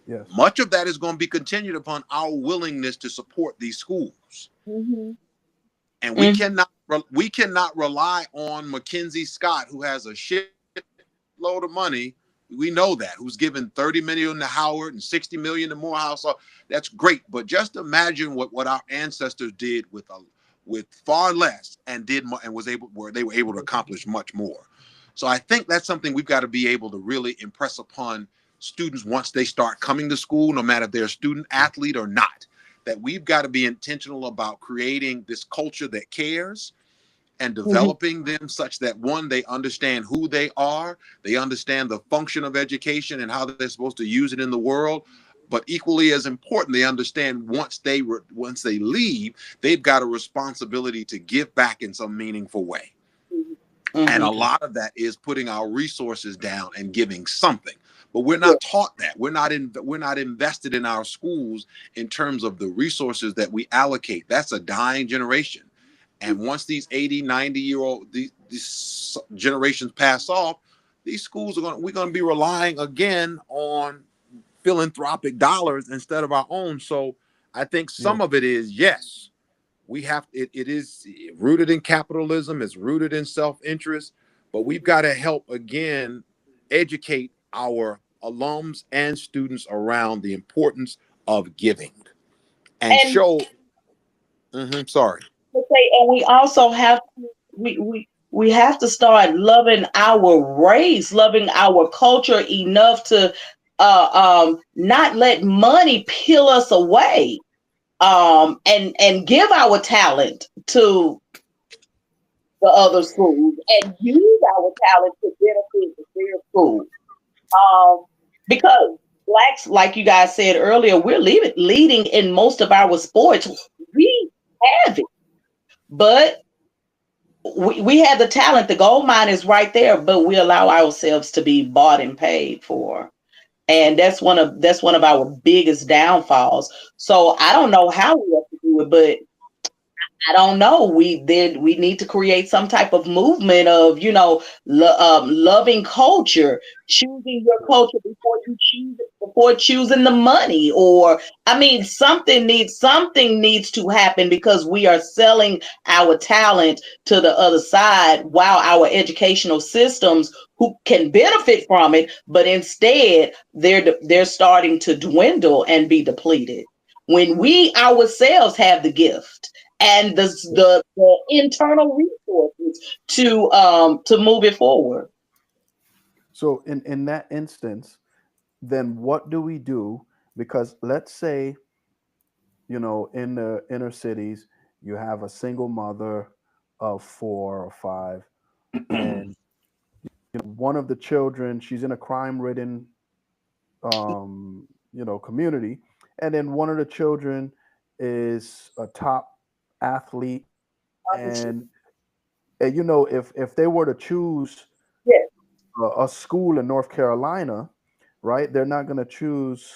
Yes. Much of that is going to be continued upon our willingness to support these schools. Mm-hmm. And we cannot rely on Mackenzie Scott, who has a shit load of money. We know that, who's given 30 million to Howard and 60 million to Morehouse. That's great. But just imagine what our ancestors did with far less and they were able to accomplish much more. So I think that's something we've got to be able to really impress upon students once they start coming to school, no matter if they're a student athlete or not, that we've got to be intentional about creating this culture that cares and developing them such that, one, they understand who they are, they understand the function of education and how they're supposed to use it in the world. But equally as important, they understand once they leave, they've got a responsibility to give back in some meaningful way. And a lot of that is putting our resources down and giving something. But we're not taught that. We're not invested in our schools in terms of the resources that we allocate. That's a dying generation. And once these 80, 90-year-old these generations pass off, these schools we're going to be relying again on philanthropic dollars instead of our own. So I think some of it is, yes, it is rooted in capitalism, it's rooted in self-interest, but we've got to help again educate our alums and students around the importance of giving and show. Sorry. And we also have we have to start loving our race, loving our culture enough to not let money peel us away, and give our talent to the other schools and use our talent to benefit their school. Because blacks, like you guys said earlier, we're leading in most of our sports. We have it, but we have the talent. The gold mine is right there, but we allow ourselves to be bought and paid for. And that's one of our biggest downfalls. So I don't know how we have to do it, but I don't know. We need to create some type of movement of, loving culture, choosing your culture before choosing the money, or something needs to happen, because we are selling our talent to the other side while our educational systems who can benefit from it, but instead they're starting to dwindle and be depleted when we ourselves have the gift and the internal resources to move it forward. So in that instance, then what do we do? Because let's say, in the inner cities, you have a single mother of 4 or 5, and one of the children, she's in a crime-ridden community, and then one of the children is a top athlete, and if they were to choose a school in North Carolina, right, they're not going to choose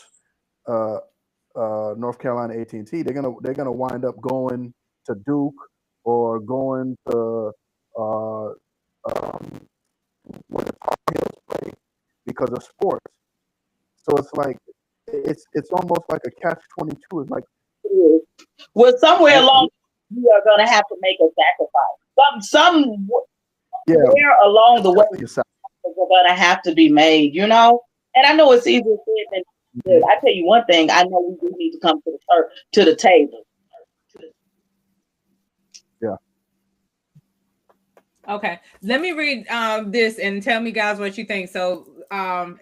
North Carolina A&T. They're gonna wind up going to Duke or going to where the Tar Heels play because of sports. So it's like it's almost like a catch-22. It's like, well, somewhere along we are going to have to make a sacrifice. some Yeah, where along the way definitely a side. are going to have to be made, you know. And I know it's easier said than done. I tell you one thing, I know we do need to come to the table. Yeah. Okay, let me read this and tell me guys what you think. So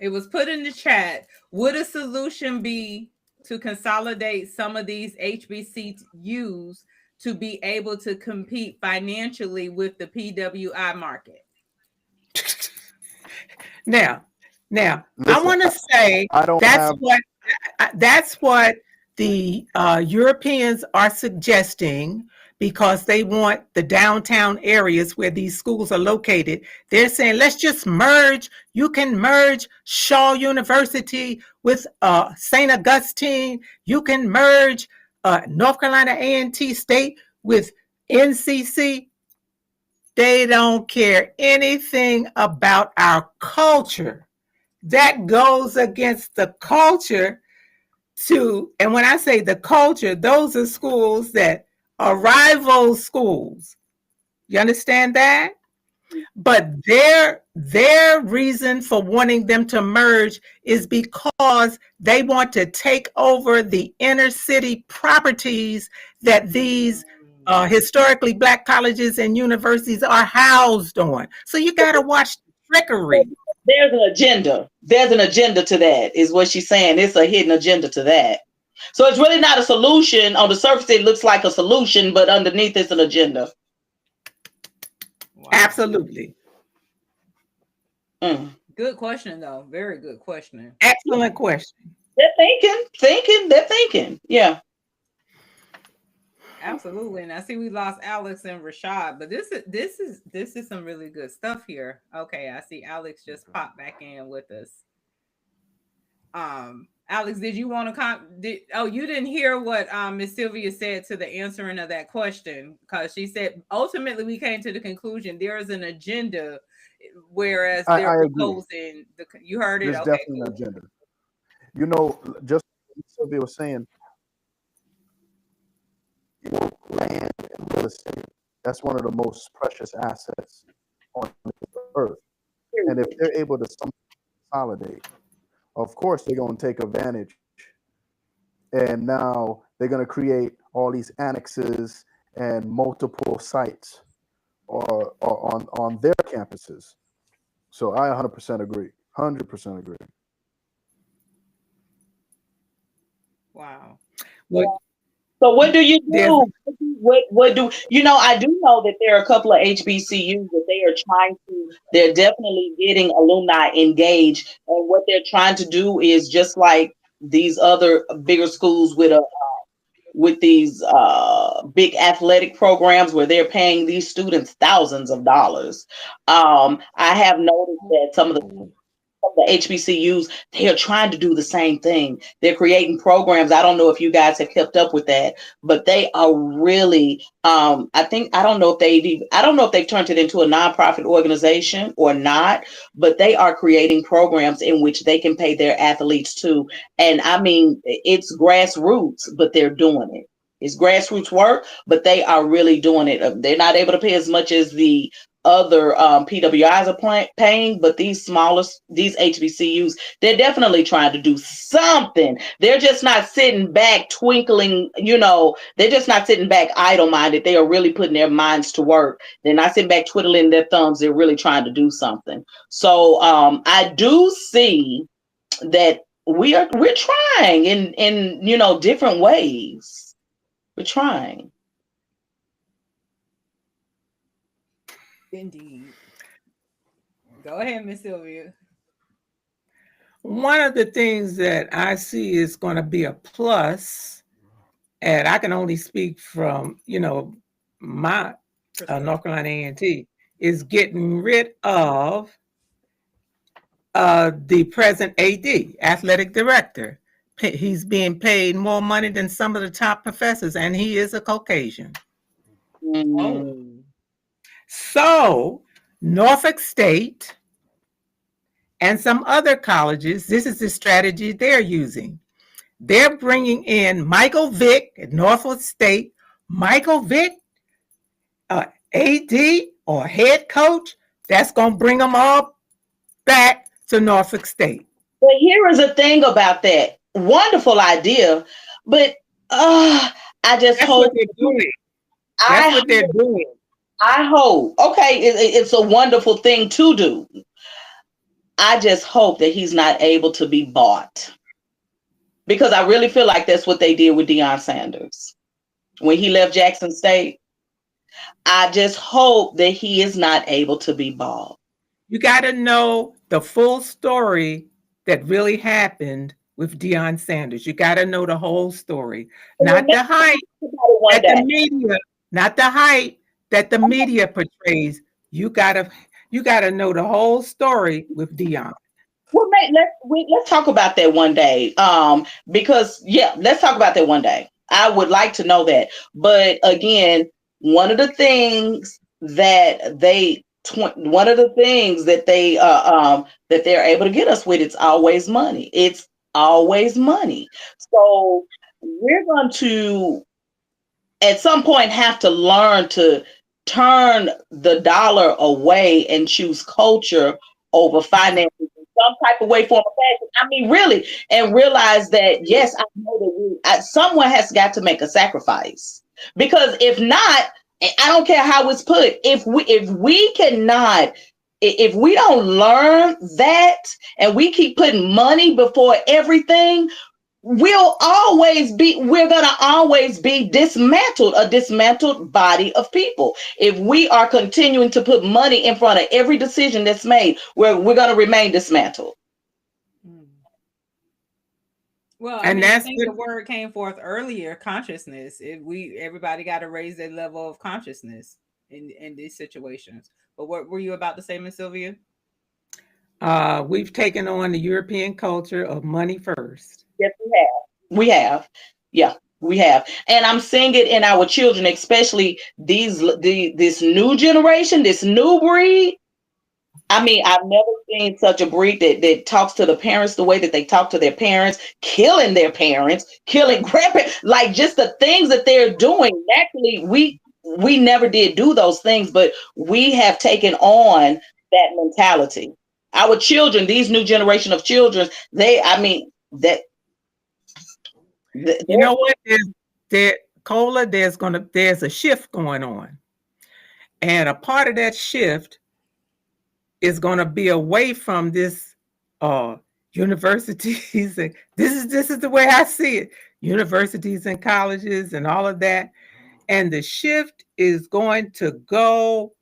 it was put in the chat. Would a solution be to consolidate some of these HBCUs to be able to compete financially with the PWI market? Now, I Listen, want to say I don't have. that's what the Europeans are suggesting, because they want the downtown areas where these schools are located. They're saying, let's just merge. You can merge Shaw University with St. Augustine. You can merge North Carolina A&T State with NCC. They don't care anything about our culture. That goes against the culture too. And when I say the culture, those are schools that are rival schools. You understand that? But their reason for wanting them to merge is because they want to take over the inner city properties that these historically Black colleges and universities are housed on. So you got to watch the trickery. There's an agenda. There's an agenda to that, is what she's saying. It's a hidden agenda to that. So it's really not a solution. On the surface, it looks like a solution, but underneath it's an agenda. Wow. Absolutely. Good question, though. Very good question. Excellent question. They're thinking. Yeah. Absolutely. And I see we lost Alex and Rashad, but this is some really good stuff here. Okay, I see Alex just popped back in with us. Alex, did you want to you didn't hear what Miss Sylvia said to the answering of that question, because she said ultimately we came to the conclusion there is an agenda, whereas they're proposing you heard it. There's okay, definitely an agenda. You know, just like Sylvia was saying, you know, land and real estate, that's one of the most precious assets on the earth. And if they're able to consolidate, of course they're going to take advantage. And now they're going to create all these annexes and multiple sites or on their campuses. So I 100% agree. 100% agree. Wow. So what do you do? What do you know? I do know that there are a couple of HBCUs that they're definitely getting alumni engaged, and what they're trying to do is just like these other bigger schools with these big athletic programs where they're paying these students thousands of dollars. I have noticed that some of the HBCUs, they are trying to do the same thing. They're creating programs. I don't know if you guys have kept up with that, but they are really, I don't know if they've turned it into a nonprofit organization or not, but they are creating programs in which they can pay their athletes too. And I mean, it's grassroots, but they're doing it. It's grassroots work, but they are really doing it. They're not able to pay as much as the other PWIs are paying, but these HBCUs, they're definitely trying to do something. They're just not sitting back twinkling, they're just not sitting back idle-minded. They are really putting their minds to work. They're not sitting back twiddling their thumbs. They're really trying to do something. So I do see that we're trying in different ways. We're trying. Indeed. Go ahead, Miss Sylvia. One of the things that I see is going to be a plus, and I can only speak from, my North Carolina A&T, is getting rid of the present AD, athletic director. He's being paid more money than some of the top professors, and he is a Caucasian. Oh. So Norfolk State and some other colleges, this is the strategy they're using. They're bringing in Michael Vick at Norfolk State. Michael Vick AD or head coach, that's going to bring them all back to Norfolk State. But here is a thing about that. Wonderful idea, but I just That's hope what they're doing. I That's what they're doing. I hope. Okay, it's a wonderful thing to do. I just hope that he's not able to be bought, because I really feel like that's what they did with Deion Sanders when he left Jackson State. I just hope that he is not able to be bought. You got to know the full story that really happened with Deion Sanders. You got to know the whole story, not the hype that the media, not the hype that the media portrays. You gotta know the whole story with Deion. Well, let's talk about that one day. Because let's talk about that one day. I would like to know that. But again, one of the things that they that they're able to get us with, it's always money. It's always money. So we're going to at some point have to learn to turn the dollar away and choose culture over finances in some type of way, form, or fashion. I mean, really, and realize that, yes, I know that someone has got to make a sacrifice, because if not, I don't care how it's put, if we don't learn that and we keep putting money before everything, we're going to always be a dismantled body of people. If we are continuing to put money in front of every decision that's made, we're going to remain dismantled. Well, I think the word came forth earlier, consciousness. Everybody got to raise their level of consciousness in these situations. But what were you about to say, Miss Sylvia? We've taken on the European culture of money first. Yes, we have. Yeah, we have. And I'm seeing it in our children, especially this new generation, this new breed. I mean, I've never seen such a breed that talks to the parents the way that they talk to their parents, killing their parents, killing grandparents, like just the things that they're doing. Naturally, we never did do those things, but we have taken on that mentality. Our children, these new generation of children, you know what? There's a shift going on. And a part of that shift is going to be away from this universities. And this is the way I see it. Universities and colleges and all of that. And the shift is going to go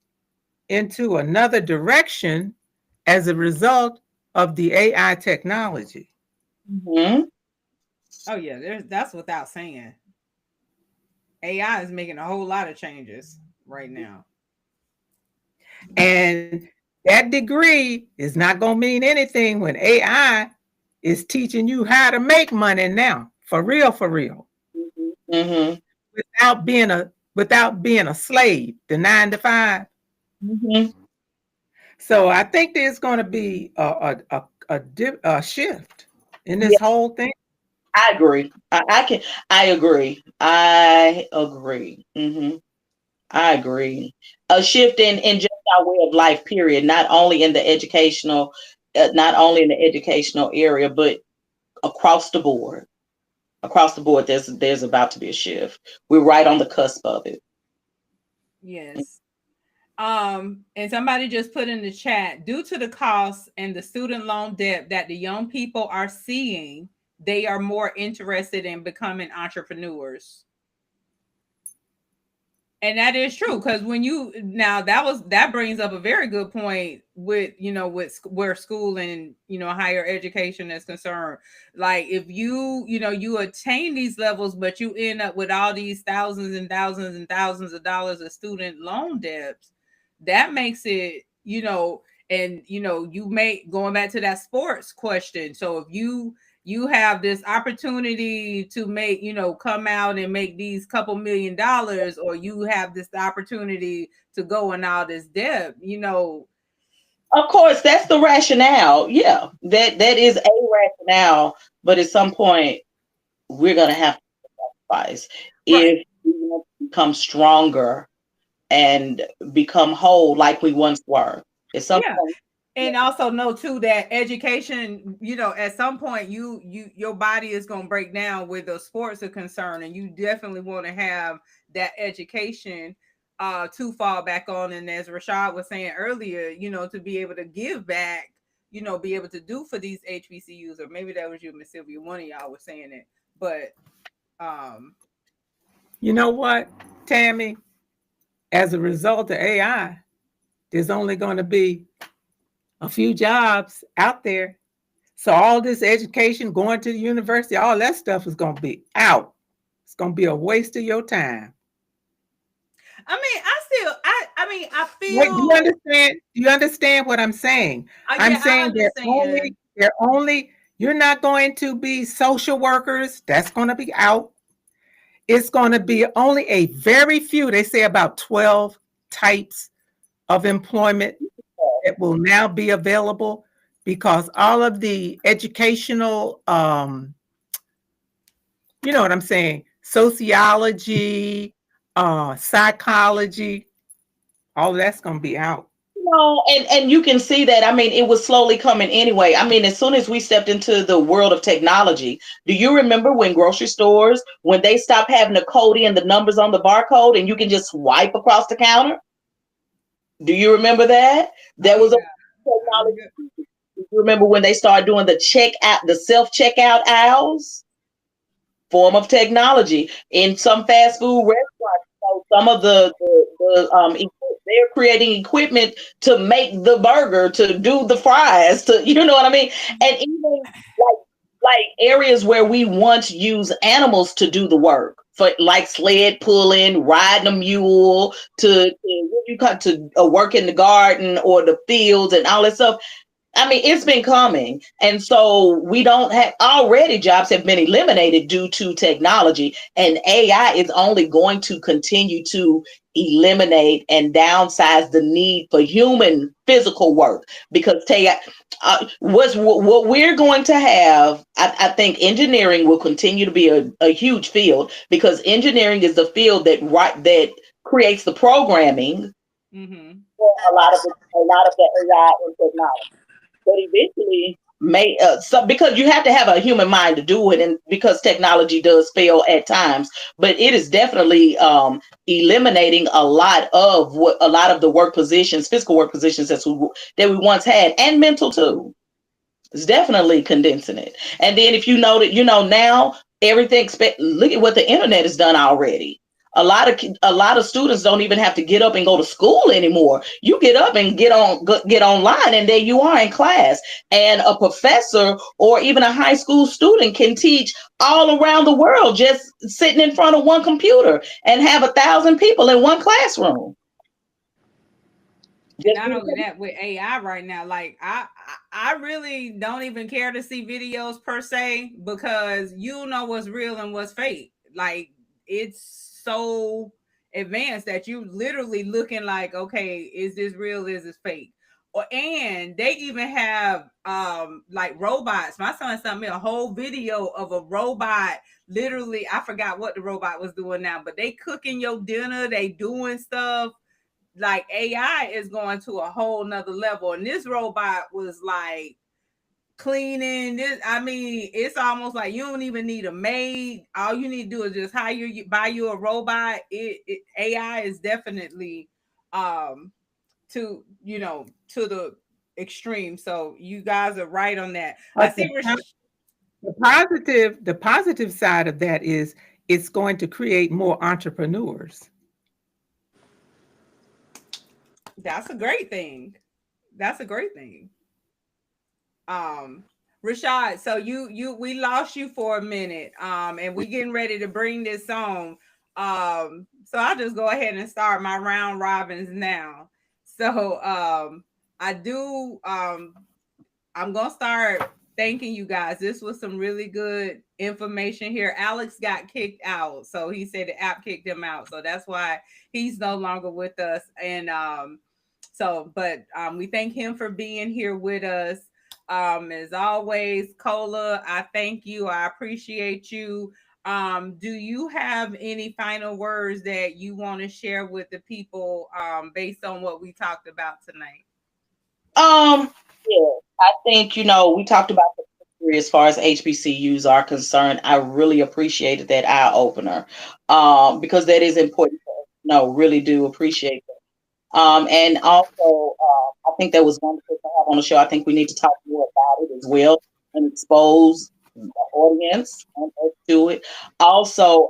into another direction as a result of the AI technology. Mm-hmm. Oh yeah, that's without saying. AI is making a whole lot of changes right now. And that degree is not going to mean anything when AI is teaching you how to make money now, for real. Mm-hmm. Without being a slave, the 9-to-5. Mm-hmm. So I think there's going to be a shift in this whole thing. I agree. I agree. Mm-hmm. I agree. A shift in just our way of life, period. Not only in the educational area, but across the board. Across the board, there's about to be a shift. We're right on the cusp of it. Yes. And somebody just put in the chat, due to the costs and the student loan debt that the young people are seeing, they are more interested in becoming entrepreneurs. And that is true, because that brings up a very good point with where school and higher education is concerned. Like if you attain these levels, but you end up with all these thousands and thousands and thousands of dollars of student loan debts, that makes it and you may, going back to that sports question. So if you have this opportunity to make, come out and make these couple $1 million, or you have this opportunity to go in all this debt, Of course, that's the rationale. Yeah, that is a rationale. But at some point, we're going to have to sacrifice if we want to become stronger and become whole like we once were. At some point, And also know too that education, at some point your body is going to break down where the sports are concerned, and you definitely want to have that education to fall back on. And as Rashad was saying earlier, to be able to give back, be able to do for these HBCUs, or maybe that was you, Miss Sylvia, one of y'all was saying it. But you know what, Tammy? As a result of AI, there's only going to be a few jobs out there. So all this education, going to the university, all that stuff is going to be out. It's going to be a waste of your time. I feel. Wait, do you understand? Do you understand what I'm saying? I'm saying they're only. You're not going to be social workers. That's going to be out. It's going to be only a very few. They say about 12 types of employment that will now be available, because all of the educational, you know what I'm saying, sociology, psychology, all of that's going to be out. And you can see that. I mean, it was slowly coming anyway. I mean, as soon as we stepped into the world of technology, do you remember when grocery stores, when they stopped having the code in the numbers on the barcode and you can just swipe across the counter? Do you remember that? There was a technology. Do you remember when they started doing the self-checkout aisles? Form of technology in some fast food restaurants. So some of they're creating equipment to make the burger, to do the fries, to what I mean, and even like areas where we once used animals to do the work, for like sled pulling, riding a mule, to work in the garden or the fields and all that stuff. I mean, it's been coming. And so we don't have, already jobs have been eliminated due to technology, and AI is only going to continue to eliminate and downsize the need for human physical work, because what we're going to have, I think engineering will continue to be a huge field, because engineering is the field that creates the programming for a lot of the AI and technology. But eventually because you have to have a human mind to do it, and because technology does fail at times, but it is definitely eliminating a lot of the work positions, physical work positions that we once had, and mental too. It's definitely condensing it. And then if you know that, now everything, look at what the internet has done already. A lot of students don't even have to get up and go to school anymore. You get up and get online, and there you are in class. And a professor or even a high school student can teach all around the world, just sitting in front of one computer, and have 1,000 people in one classroom. Not only that, with AI right now, like I really don't even care to see videos per se, because you know what's real and what's fake. Like, it's so advanced that you literally looking like, okay, is this real? Is this fake? And they even have like robots. My son sent me a whole video of a robot. Literally, I forgot what the robot was doing now, but they cooking your dinner, they doing stuff. Like, AI is going to a whole nother level. And this robot was like cleaning this. I mean, it's almost like you don't even need a maid. All you need to do is just buy you a robot. AI is definitely to the extreme. So you guys are right on that. I see the positive side of that is it's going to create more entrepreneurs. That's a great thing. Rashad, so we lost you for a minute. And we getting ready to bring this on. So I'll just go ahead and start my round robins now. So I'm gonna start thanking you guys. This was some really good information here. Alex got kicked out, so he said the app kicked him out, so that's why he's no longer with us. And we thank him for being here with us. As always, Cola, I thank you. I appreciate you. Do you have any final words that you want to share with the people based on what we talked about tonight? Yeah, I think, we talked about the history as far as HBCUs are concerned. I really appreciated that eye opener, because that is important. No, really do appreciate that. And also, I think that was wonderful to have on the show. I think we need to talk more about it as well and expose the audience and us to it. Also,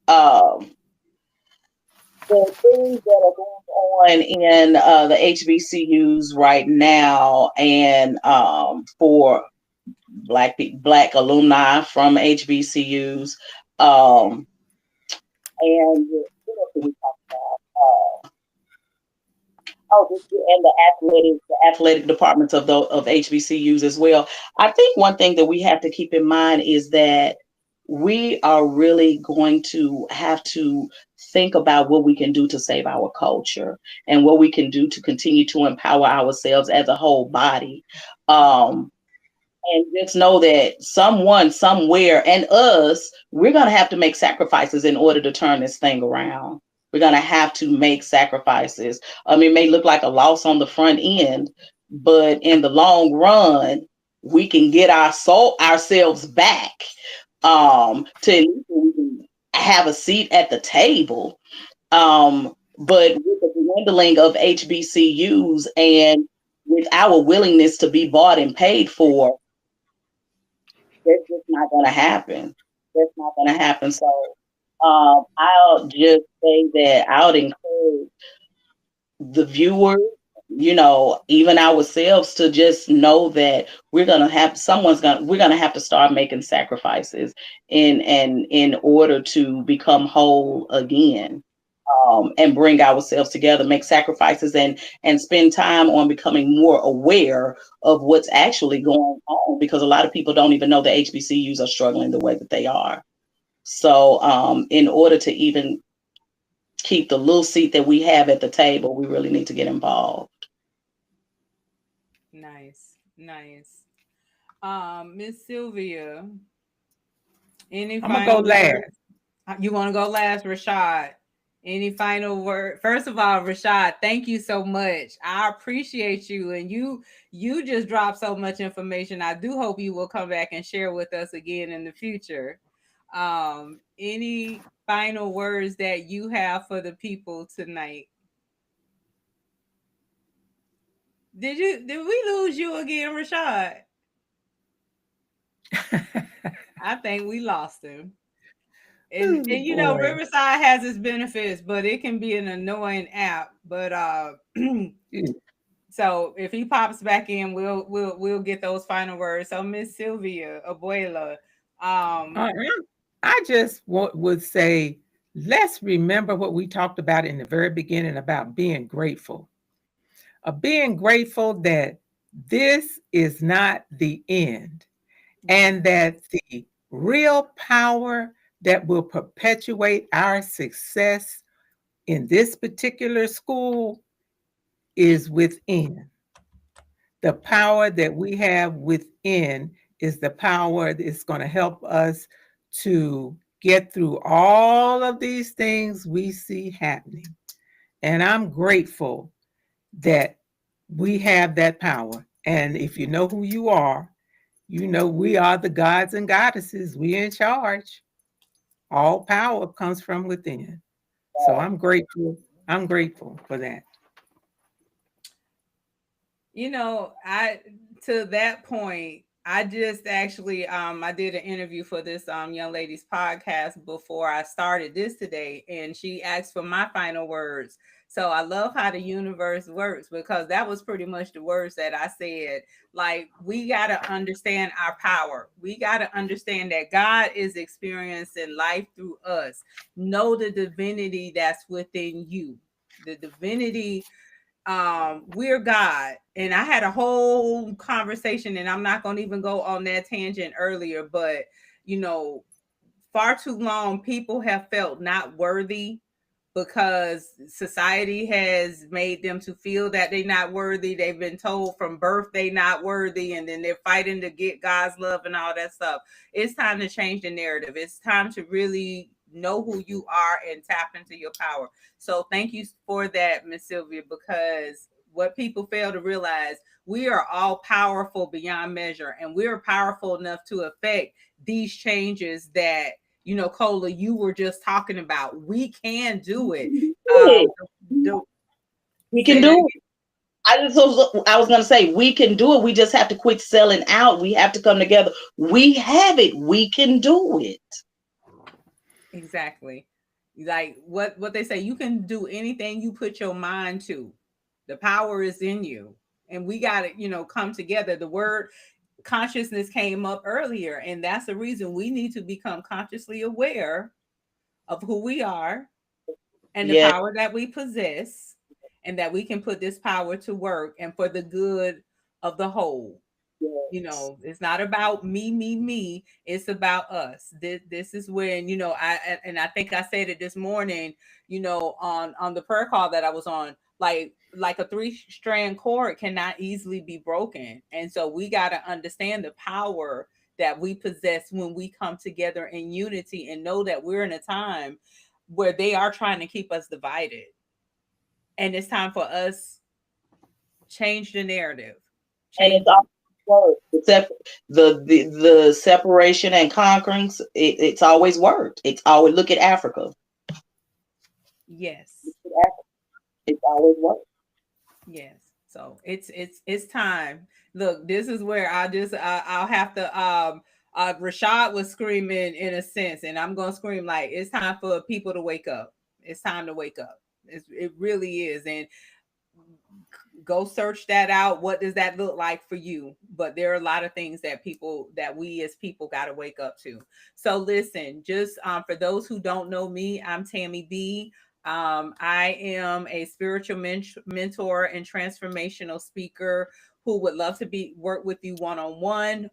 um, the things that are going on in the HBCUs right now, and for Black alumni from HBCUs, and what else did we talk about? And the athletic departments of HBCUs as well. I think one thing that we have to keep in mind is that we are really going to have to think about what we can do to save our culture and what we can do to continue to empower ourselves as a whole body. And just know that someone, somewhere, and us, we're going to have to make sacrifices in order to turn this thing around. We're going to have to make sacrifices. It may look like a loss on the front end, but in the long run, we can get ourselves back, to at least we can have a seat at the table. But with the dwindling of HBCUs and with our willingness to be bought and paid for, that's just not going to happen. That's not going to happen. So I'll just say that I would encourage the viewers, even ourselves, to just know that we're going to have to start making sacrifices in order to become whole again. And bring ourselves together, make sacrifices, and spend time on becoming more aware of what's actually going on, because a lot of people don't even know the HBCUs are struggling the way that they are. So in order to even keep the little seat that we have at the table, we really need to get involved. Nice. Miss Sylvia, any I'm gonna go final last. words? You want to go last, Rashad? Any final word? First of all, Rashad, thank you so much. I appreciate you, and you just dropped so much information. I do hope you will come back and share with us again in the future. Any final words that you have for the people tonight? Did we lose you again, Rashad? I think we lost him. And Boy. Riverside has its benefits, but it can be an annoying app. But so if he pops back in, we'll get those final words. So Miss Sylvia, Abuela, I just would say, let's remember what we talked about in the very beginning about being grateful. Of being grateful that this is not the end, and that the real power that will perpetuate our success in this particular school is within. The power that we have within is the power that's going to help us to get through all of these things we see happening. And I'm grateful that we have that power. And if you know who you are, we are the gods and goddesses. We in charge. All power comes from within. So I'm grateful. I'm grateful for that. I to that point, I just actually I did an interview for this young lady's podcast before I started this today, and she asked for my final words. So I love how the universe works, because that was pretty much the words that I said. Like, we got to understand our power. We got to understand that God is experiencing life through us. Know the divinity that's within you. The divinity, we're God. And I had a whole conversation, and I'm not going to even go on that tangent earlier, but far too long people have felt not worthy because society has made them to feel that they're not worthy. They've been told from birth they're not worthy, and then they're fighting to get God's love and all that stuff. It's time to change the narrative. It's time to really know who you are and tap into your power. So thank you for that, Miss Sylvia, because what people fail to realize, we are all powerful beyond measure, and we're powerful enough to affect these changes that, Cola, you were just talking about. We can do it. We can do it. I was going to say, we can do it. We just have to quit selling out. We have to come together. We have it. We can do it. Exactly. Like what they say, you can do anything you put your mind to. The power is in you. And we got to, come together. The word consciousness came up earlier, and that's the reason we need to become consciously aware of who we are and the power that we possess, and that we can put this power to work and for the good of the whole. It's not about me. It's about us. This is when, I think I said it this morning, on the prayer call that I was on, like a 3-strand cord cannot easily be broken. And so we got to understand the power that we possess when we come together in unity, and know that we're in a time where they are trying to keep us divided. And it's time for us change the narrative. And it's all except the separation and conquering. It's always worked. It's always, look at Africa. Yes. It's always worked. Yes. So it's time. Look, this is where I'll have to Rashad was screaming in a sense, and I'm gonna scream like, it's time for people to wake up. It's time to wake up. It really is. And go search that out. What does that look like for you? But there are a lot of things that we as people got to wake up to. So listen, just for those who don't know me, I'm Tammi B. I am a spiritual mentor and transformational speaker who would love to work with you one-on-one,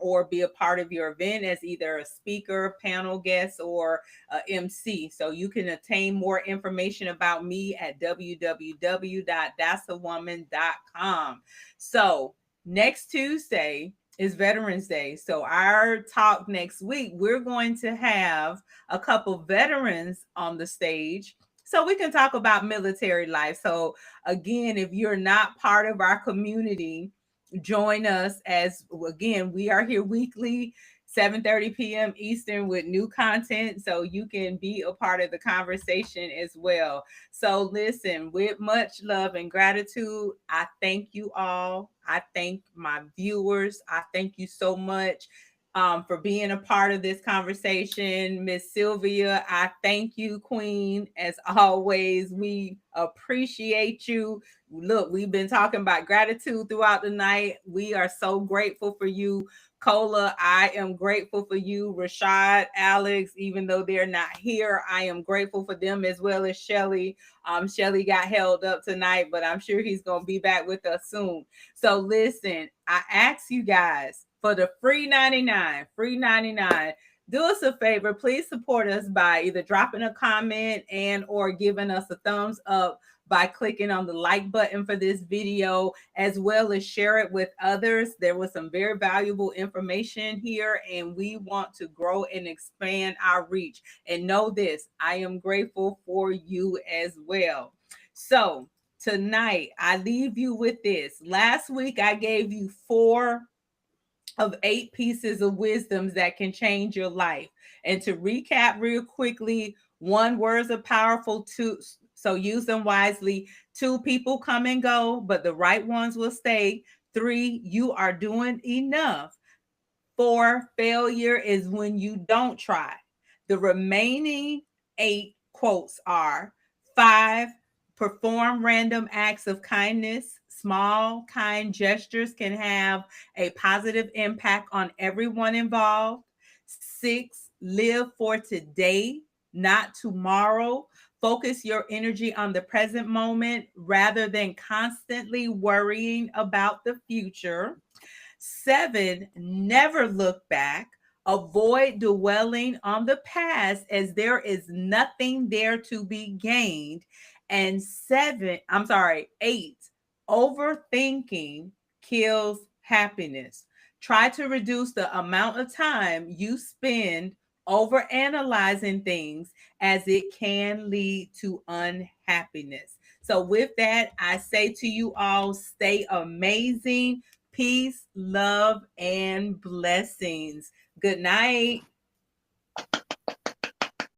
or be a part of your event as either a speaker, panel guest, or MC. So you can obtain more information about me at www.thassawoman.com. So next Tuesday is Veterans Day. So our talk next week, we're going to have a couple veterans on the stage, so we can talk about military life. So again, if you're not part of our community, join us, as again, we are here weekly, 7:30 p.m. Eastern, with new content, so you can be a part of the conversation as well. So listen, with much love and gratitude, I thank you all. I thank my viewers. I thank you so much for being a part of this conversation. Miss Sylvia, I thank you, Queen. As always, we appreciate you. Look, we've been talking about gratitude throughout the night. We are so grateful for you. Cola, I am grateful for you. Rashad, Alex, even though they're not here, I am grateful for them, as well as Shelly. Shelly got held up tonight, but I'm sure he's going to be back with us soon. So listen, I ask you guys, for the free 99, do us a favor. Please support us by either dropping a comment and or giving us a thumbs up by clicking on the like button for this video, as well as share it with others. There was some very valuable information here, and we want to grow and expand our reach. And know this, I am grateful for you as well. So tonight, I leave you with this. Last week, I gave you 4 of 8 pieces of wisdom that can change your life. And to recap real quickly, 1, words are powerful, 2, so use them wisely. 2, people come and go, but the right ones will stay. 3, you are doing enough. 4, failure is when you don't try. The remaining 8 quotes are: 5, perform random acts of kindness. Small, kind gestures can have a positive impact on everyone involved. 6, live for today, not tomorrow. Focus your energy on the present moment rather than constantly worrying about the future. 7, never look back. Avoid dwelling on the past as there is nothing there to be gained. And 8, overthinking kills happiness. Try to reduce the amount of time you spend over analyzing things, as it can lead to unhappiness. So, with that, I say to you all, stay amazing. Peace, love, and blessings. Good night.